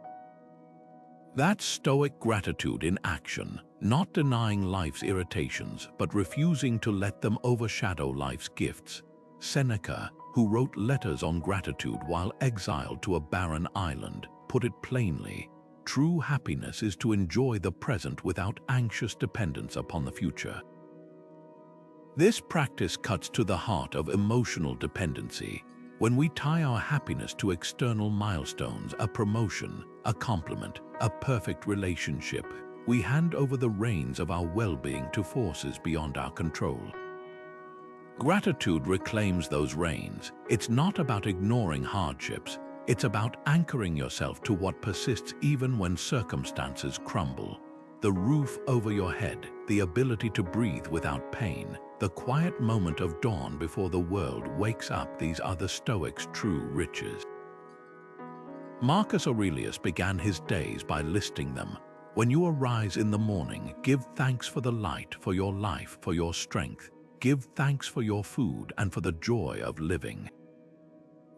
That's Stoic gratitude in action, not denying life's irritations, but refusing to let them overshadow life's gifts. Seneca, who wrote letters on gratitude while exiled to a barren island, put it plainly: true happiness is to enjoy the present without anxious dependence upon the future. This practice cuts to the heart of emotional dependency. When we tie our happiness to external milestones, a promotion, a compliment, a perfect relationship, we hand over the reins of our well-being to forces beyond our control. Gratitude reclaims those reins. It's not about ignoring hardships. It's about anchoring yourself to what persists even when circumstances crumble. The roof over your head, the ability to breathe without pain, the quiet moment of dawn before the world wakes up, these are the Stoics' true riches. Marcus Aurelius began his days by listing them. When you arise in the morning, give thanks for the light, for your life, for your strength. Give thanks for your food and for the joy of living.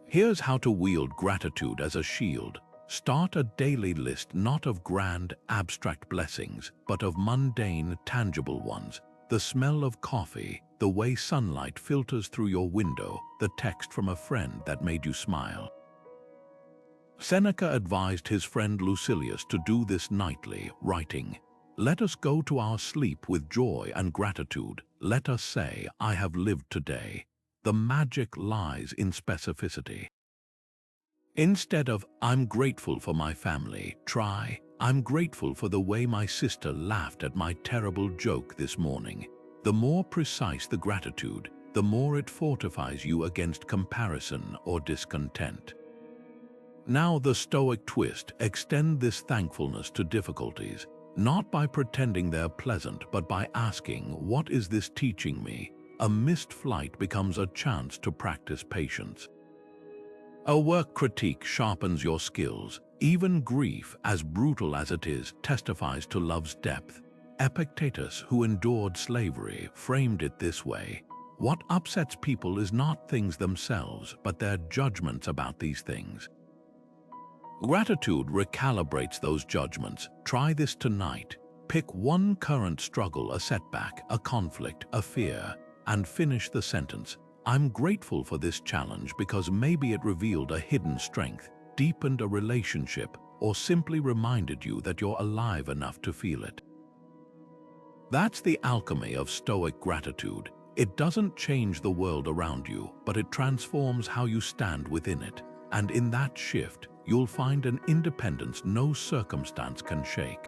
Here's how to wield gratitude as a shield. Start a daily list not of grand, abstract blessings, but of mundane, tangible ones. The smell of coffee, the way sunlight filters through your window, the text from a friend that made you smile. Seneca advised his friend Lucilius to do this nightly, writing, "Let us go to our sleep with joy and gratitude. Let us say, I have lived today." The magic lies in specificity. Instead of, "I'm grateful for my family," try, "I'm grateful for the way my sister laughed at my terrible joke this morning." The more precise the gratitude, the more it fortifies you against comparison or discontent. Now the Stoic twist: extend this thankfulness to difficulties, not by pretending they're pleasant, but by asking, "What is this teaching me?" A missed flight becomes a chance to practice patience. A work critique sharpens your skills. Even grief, as brutal as it is, testifies to love's depth. Epictetus, who endured slavery, framed it this way: what upsets people is not things themselves, but their judgments about these things. Gratitude recalibrates those judgments. Try this tonight. Pick one current struggle, a setback, a conflict, a fear, and finish the sentence: "I'm grateful for this challenge because maybe it revealed a hidden strength, deepened a relationship, or simply reminded you that you're alive enough to feel it." That's the alchemy of Stoic gratitude. It doesn't change the world around you, but it transforms how you stand within it. And in that shift, you'll find an independence no circumstance can shake.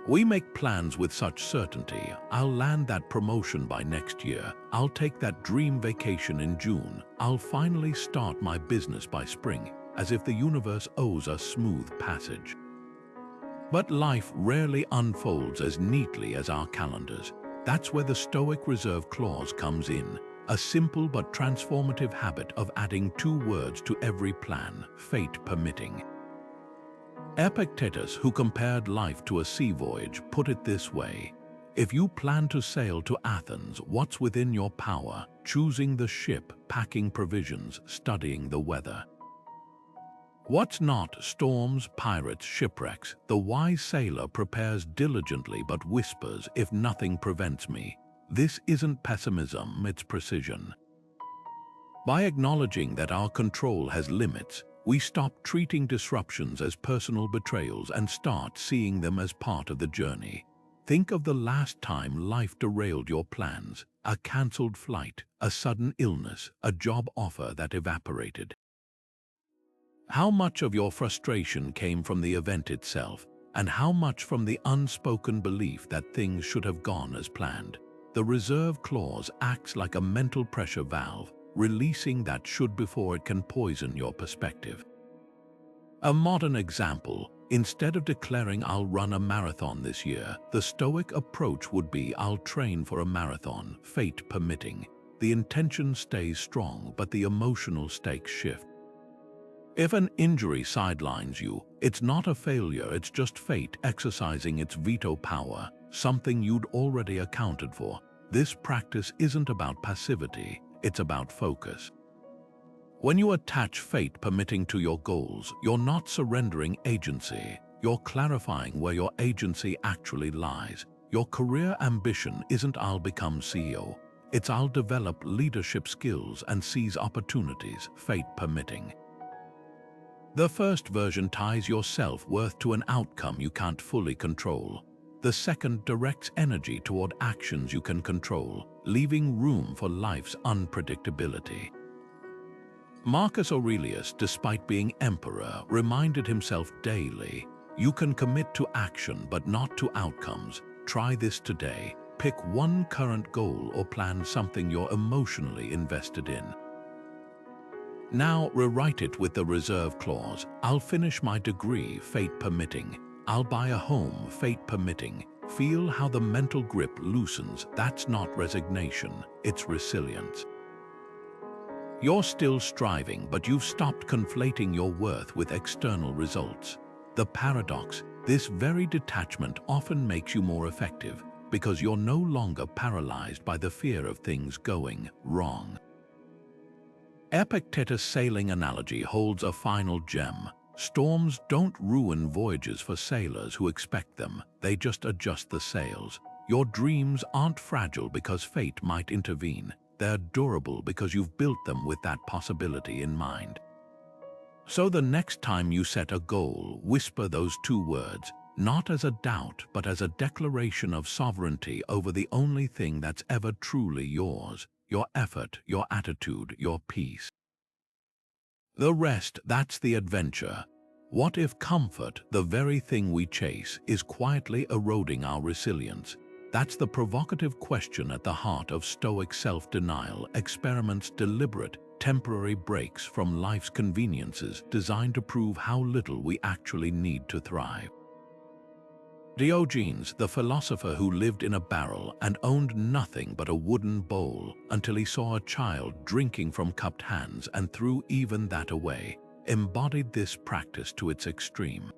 We make plans with such certainty. I'll land that promotion by next year. I'll take that dream vacation in June. I'll finally start my business by spring, as if the universe owes us smooth passage. But life rarely unfolds as neatly as our calendars. That's where the Stoic reserve clause comes in, a simple but transformative habit of adding 2 words to every plan, fate permitting. Epictetus, who compared life to a sea voyage, put it this way: if you plan to sail to Athens, what's within your power? Choosing the ship, packing provisions, studying the weather. What's not storms, pirates, shipwrecks? The wise sailor prepares diligently but whispers, if nothing prevents me. This isn't pessimism, it's precision. By acknowledging that our control has limits, we stop treating disruptions as personal betrayals and start seeing them as part of the journey. Think of the last time life derailed your plans, a cancelled flight, a sudden illness, a job offer that evaporated. How much of your frustration came from the event itself, and how much from the unspoken belief that things should have gone as planned? The reserve clause acts like a mental pressure valve, releasing that should before it can poison your perspective. A modern example: instead of declaring "I'll run a marathon this year," the Stoic approach would be "I'll train for a marathon, fate permitting." The intention stays strong, but the emotional stakes shift. If an injury sidelines you, it's not a failure, it's just fate exercising its veto power, something you'd already accounted for. This practice isn't about passivity, it's about focus. When you attach fate permitting to your goals, you're not surrendering agency, you're clarifying where your agency actually lies. Your career ambition isn't "I'll become CEO," it's "I'll develop leadership skills and seize opportunities, fate permitting." The first version ties your self-worth to an outcome you can't fully control. The second directs energy toward actions you can control, leaving room for life's unpredictability. Marcus Aurelius, despite being emperor, reminded himself daily, "You can commit to action but not to outcomes. Try this today. Pick one current goal or plan something you're emotionally invested in. Now rewrite it with the reserve clause. I'll finish my degree, fate permitting. I'll buy a home, fate permitting." Feel how the mental grip loosens. That's not resignation, it's resilience. You're still striving, but you've stopped conflating your worth with external results. The paradox: this very detachment often makes you more effective, because you're no longer paralyzed by the fear of things going wrong. Epictetus' sailing analogy holds a final gem. Storms don't ruin voyages for sailors who expect them, they just adjust the sails. Your dreams aren't fragile because fate might intervene. They're durable because you've built them with that possibility in mind. So the next time you set a goal, whisper those two words, not as a doubt, but as a declaration of sovereignty over the only thing that's ever truly yours: your effort, your attitude, your peace. The rest, that's the adventure. What if comfort, the very thing we chase, is quietly eroding our resilience? That's the provocative question at the heart of Stoic self-denial. Experiments, deliberate, temporary breaks from life's conveniences designed to prove how little we actually need to thrive. Diogenes, the philosopher who lived in a barrel and owned nothing but a wooden bowl until he saw a child drinking from cupped hands and threw even that away, embodied this practice to its extreme.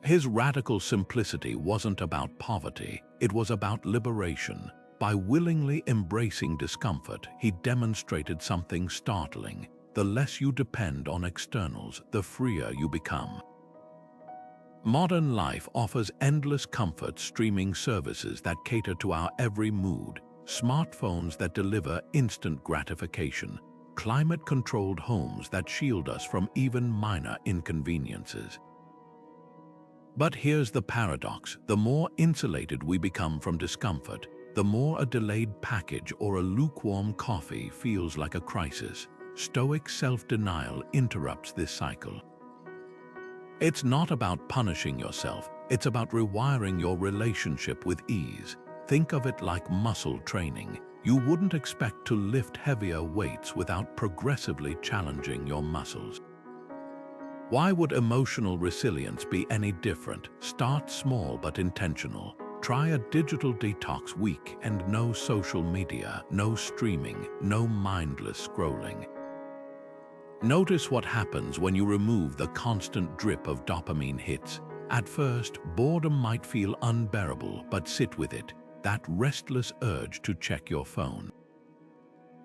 His radical simplicity wasn't about poverty, it was about liberation. By willingly embracing discomfort, he demonstrated something startling: the less you depend on externals, the freer you become. Modern life offers endless comfort: streaming services that cater to our every mood, smartphones that deliver instant gratification, climate-controlled homes that shield us from even minor inconveniences. But here's the paradox: the more insulated we become from discomfort, the more a delayed package or a lukewarm coffee feels like a crisis. Stoic self-denial interrupts this cycle. It's not about punishing yourself, it's about rewiring your relationship with ease. Think of it like muscle training. You wouldn't expect to lift heavier weights without progressively challenging your muscles. Why would emotional resilience be any different? Start small but intentional. Try a digital detox week and no social media, no streaming, no mindless scrolling. Notice what happens when you remove the constant drip of dopamine hits. At first, boredom might feel unbearable, but sit with it, that restless urge to check your phone.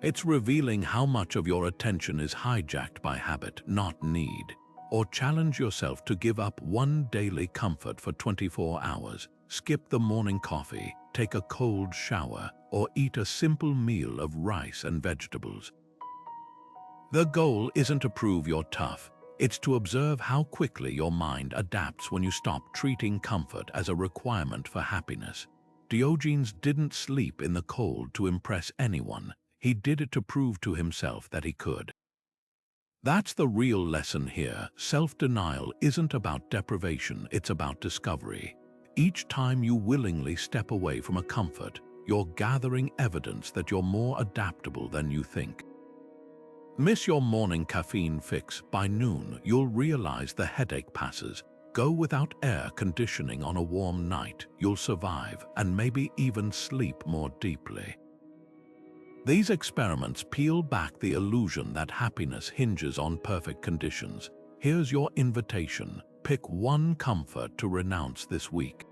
It's revealing how much of your attention is hijacked by habit, not need. or challenge yourself to give up one daily comfort for 24 hours. Skip the morning coffee, take a cold shower, or eat a simple meal of rice and vegetables. The goal isn't to prove you're tough. It's to observe how quickly your mind adapts when you stop treating comfort as a requirement for happiness. Diogenes didn't sleep in the cold to impress anyone. He did it to prove to himself that he could. That's the real lesson here. Self-denial isn't about deprivation, it's about discovery. Each time you willingly step away from a comfort, you're gathering evidence that you're more adaptable than you think. Miss your morning caffeine fix. By noon, you'll realize the headache passes. Go without air conditioning on a warm night. You'll survive and maybe even sleep more deeply. These experiments peel back the illusion that happiness hinges on perfect conditions. Here's your invitation. Pick one comfort to renounce this week.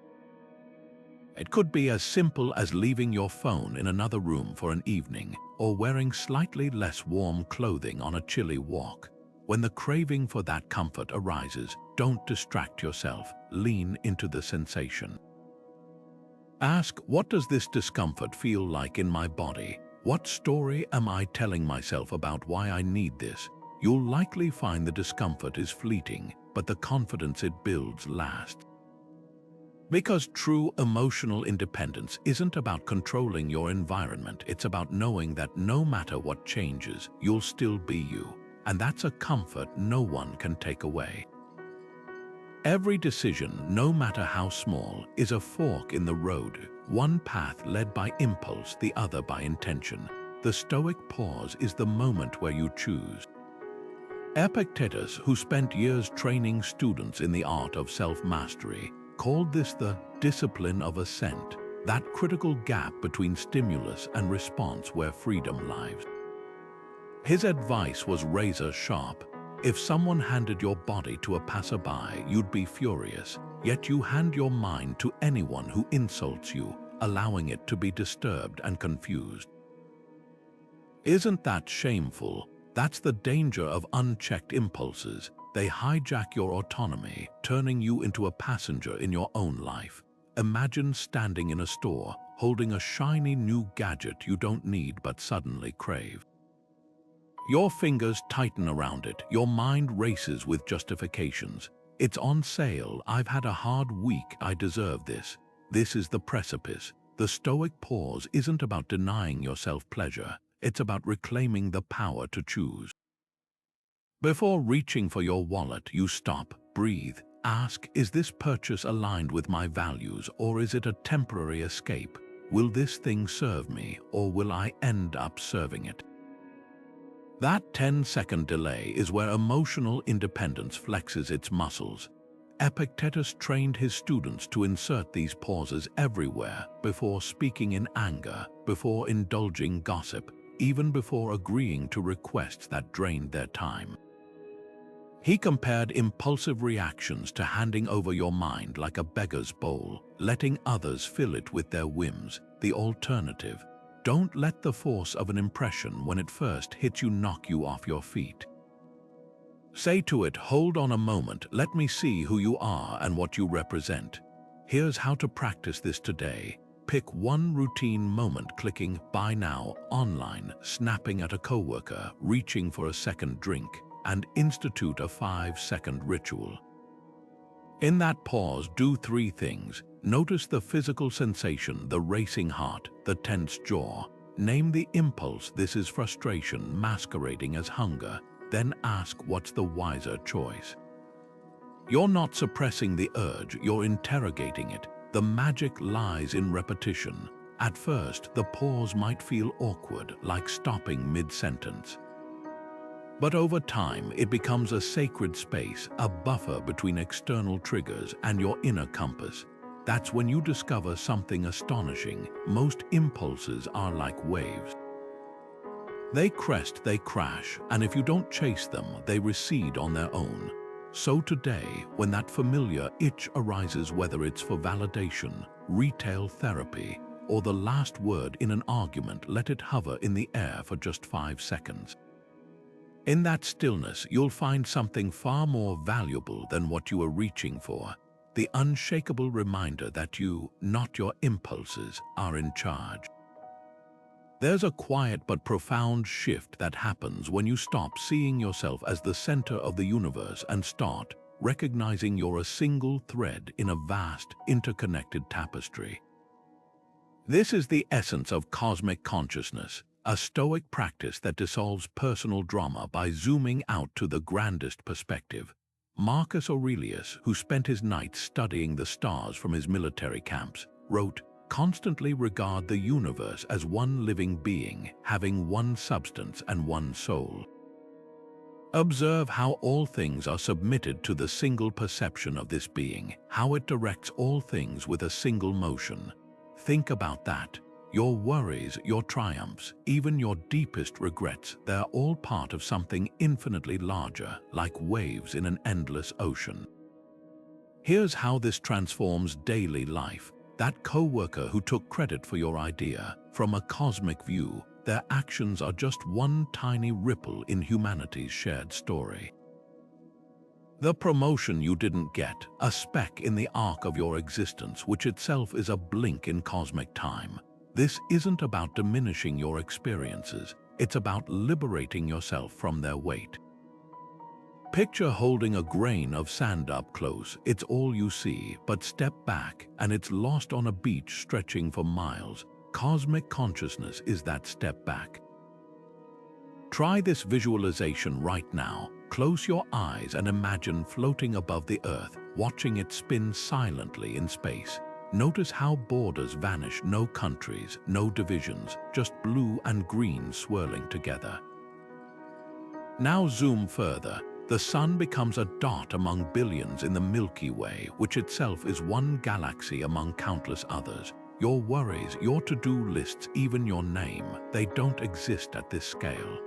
It could be as simple as leaving your phone in another room for an evening, or wearing slightly less warm clothing on a chilly walk. When the craving for that comfort arises, don't distract yourself. Lean into the sensation. Ask, what does this discomfort feel like in my body? What story am I telling myself about why I need this? You'll likely find the discomfort is fleeting, but the confidence it builds lasts. Because true emotional independence isn't about controlling your environment, it's about knowing that no matter what changes, you'll still be you. And that's a comfort no one can take away. Every decision, no matter how small, is a fork in the road. One path led by impulse, the other by intention. The Stoic pause is the moment where you choose. Epictetus, who spent years training students in the art of self-mastery, called this the Discipline of Assent, that critical gap between stimulus and response where freedom lies. His advice was razor sharp. If someone handed your body to a passerby, you'd be furious, yet you hand your mind to anyone who insults you, allowing it to be disturbed and confused. Isn't that shameful? That's the danger of unchecked impulses. They hijack your autonomy, turning you into a passenger in your own life. Imagine standing in a store, holding a shiny new gadget you don't need but suddenly crave. Your fingers tighten around it, your mind races with justifications. It's on sale, I've had a hard week, I deserve this. This is the precipice. The Stoic pause isn't about denying yourself pleasure, it's about reclaiming the power to choose. Before reaching for your wallet, you stop, breathe, ask, is this purchase aligned with my values, or is it a temporary escape? Will this thing serve me, or will I end up serving it? That 10-second delay is where emotional independence flexes its muscles. Epictetus trained his students to insert these pauses everywhere, before speaking in anger, before indulging gossip, even before agreeing to requests that drained their time. He compared impulsive reactions to handing over your mind like a beggar's bowl, letting others fill it with their whims. The alternative: don't let the force of an impression when it first hits you knock you off your feet. Say to it, hold on a moment, let me see who you are and what you represent. Here's how to practice this today. Pick one routine moment: clicking buy now online, snapping at a coworker, reaching for a second drink, and institute a 5-second ritual. In that pause, do 3 things. Notice the physical sensation, the racing heart, the tense jaw. Name the impulse, this is frustration masquerading as hunger. Then ask, what's the wiser choice? You're not suppressing the urge, you're interrogating it. The magic lies in repetition. At first, the pause might feel awkward, like stopping mid-sentence. But over time, it becomes a sacred space, a buffer between external triggers and your inner compass. That's when you discover something astonishing. Most impulses are like waves. They crest, they crash, and if you don't chase them, they recede on their own. So today, when that familiar itch arises, whether it's for validation, retail therapy, or the last word in an argument, let it hover in the air for just 5 seconds. In that stillness, you'll find something far more valuable than what you were reaching for, the unshakable reminder that you, not your impulses, are in charge. There's a quiet but profound shift that happens when you stop seeing yourself as the center of the universe and start recognizing you're a single thread in a vast, interconnected tapestry. This is the essence of cosmic consciousness, a Stoic practice that dissolves personal drama by zooming out to the grandest perspective. Marcus Aurelius, who spent his nights studying the stars from his military camps, wrote, "Constantly regard the universe as one living being, having one substance and one soul. Observe how all things are submitted to the single perception of this being, how it directs all things with a single motion. Think about that. Your worries, your triumphs, even your deepest regrets, they're all part of something infinitely larger, like waves in an endless ocean." Here's how this transforms daily life. That coworker who took credit for your idea, from a cosmic view, their actions are just one tiny ripple in humanity's shared story. The promotion you didn't get, a speck in the arc of your existence, which itself is a blink in cosmic time. This isn't about diminishing your experiences, it's about liberating yourself from their weight. Picture holding a grain of sand up close. It's all you see, but step back and it's lost on a beach stretching for miles. Cosmic consciousness is that step back. Try this visualization right now. Close your eyes and imagine floating above the earth, watching it spin silently in space. Notice how borders vanish, no countries, no divisions, just blue and green swirling together. Now zoom further. The sun becomes a dot among billions in the Milky Way, which itself is one galaxy among countless others. Your worries, your to-do lists, even your name, they don't exist at this scale.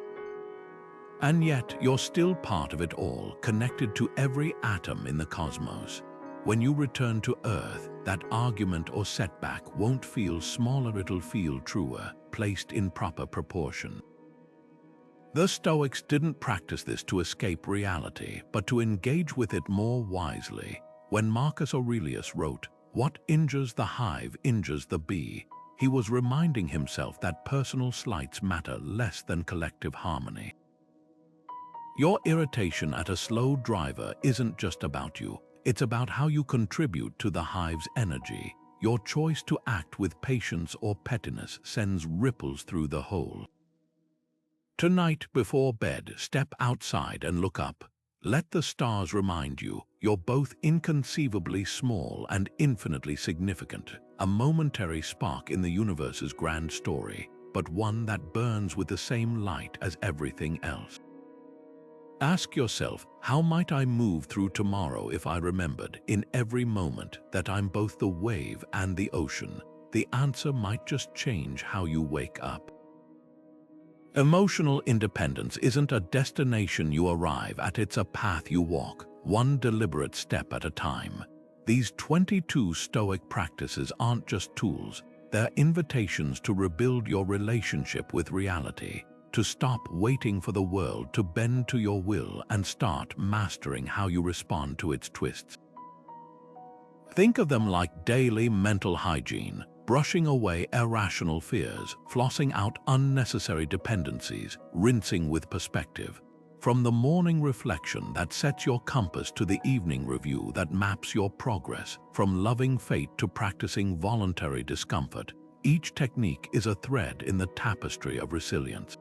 And yet, you're still part of it all, connected to every atom in the cosmos. When you return to Earth, that argument or setback won't feel smaller, it'll feel truer, placed in proper proportion. The Stoics didn't practice this to escape reality, but to engage with it more wisely. When Marcus Aurelius wrote, "What injures the hive injures the bee," he was reminding himself that personal slights matter less than collective harmony. Your irritation at a slow driver isn't just about you, it's about how you contribute to the hive's energy. Your choice to act with patience or pettiness sends ripples through the whole. Tonight, before bed, step outside and look up. Let the stars remind you, you're both inconceivably small and infinitely significant, a momentary spark in the universe's grand story, but one that burns with the same light as everything else. Ask yourself, how might I move through tomorrow if I remembered, in every moment, that I'm both the wave and the ocean? The answer might just change how you wake up. Emotional independence isn't a destination you arrive at, it's a path you walk, one deliberate step at a time. These 22 Stoic practices aren't just tools, they're invitations to rebuild your relationship with reality, to stop waiting for the world to bend to your will and start mastering how you respond to its twists. Think of them like daily mental hygiene, brushing away irrational fears, flossing out unnecessary dependencies, rinsing with perspective. From the morning reflection that sets your compass to the evening review that maps your progress, from loving fate to practicing voluntary discomfort, each technique is a thread in the tapestry of resilience.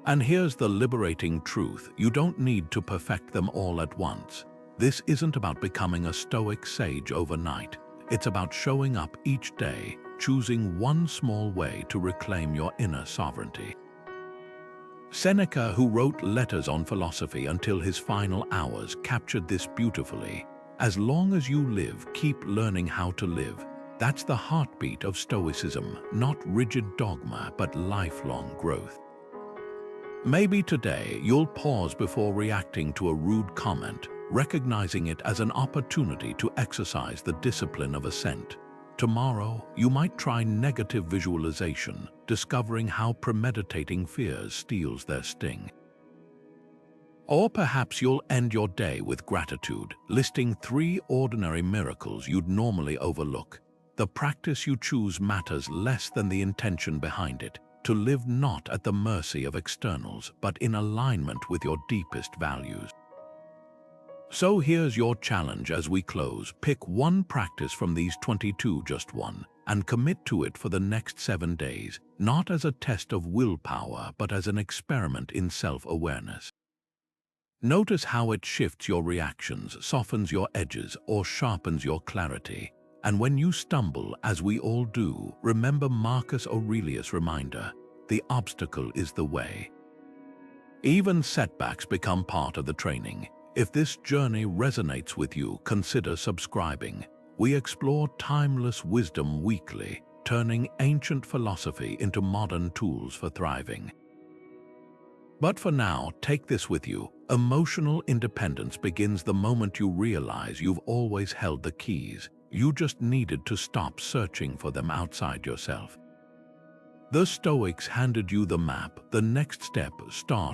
And here's the liberating truth: you don't need to perfect them all at once. This isn't about becoming a Stoic sage overnight. It's about showing up each day, choosing one small way to reclaim your inner sovereignty. Seneca, who wrote letters on philosophy until his final hours, captured this beautifully. As long as you live, keep learning how to live. That's the heartbeat of Stoicism, not rigid dogma, but lifelong growth. Maybe today you'll pause before reacting to a rude comment, recognizing it as an opportunity to exercise the discipline of assent. Tomorrow, you might try negative visualization, discovering how premeditating fears steals their sting. Or perhaps you'll end your day with gratitude, listing 3 ordinary miracles you'd normally overlook. The practice you choose matters less than the intention behind it, to live not at the mercy of externals, but in alignment with your deepest values. So here's your challenge as we close. Pick one practice from these 22, just one, and commit to it for the next 7 days, not as a test of willpower, but as an experiment in self-awareness. Notice how it shifts your reactions, softens your edges, or sharpens your clarity. And when you stumble, as we all do, remember Marcus Aurelius' reminder: the obstacle is the way. Even setbacks become part of the training. If this journey resonates with you, consider subscribing. We explore timeless wisdom weekly, turning ancient philosophy into modern tools for thriving. But for now, take this with you. Emotional independence begins the moment you realize you've always held the keys. You just needed to stop searching for them outside yourself. The Stoics handed you the map. The next step: start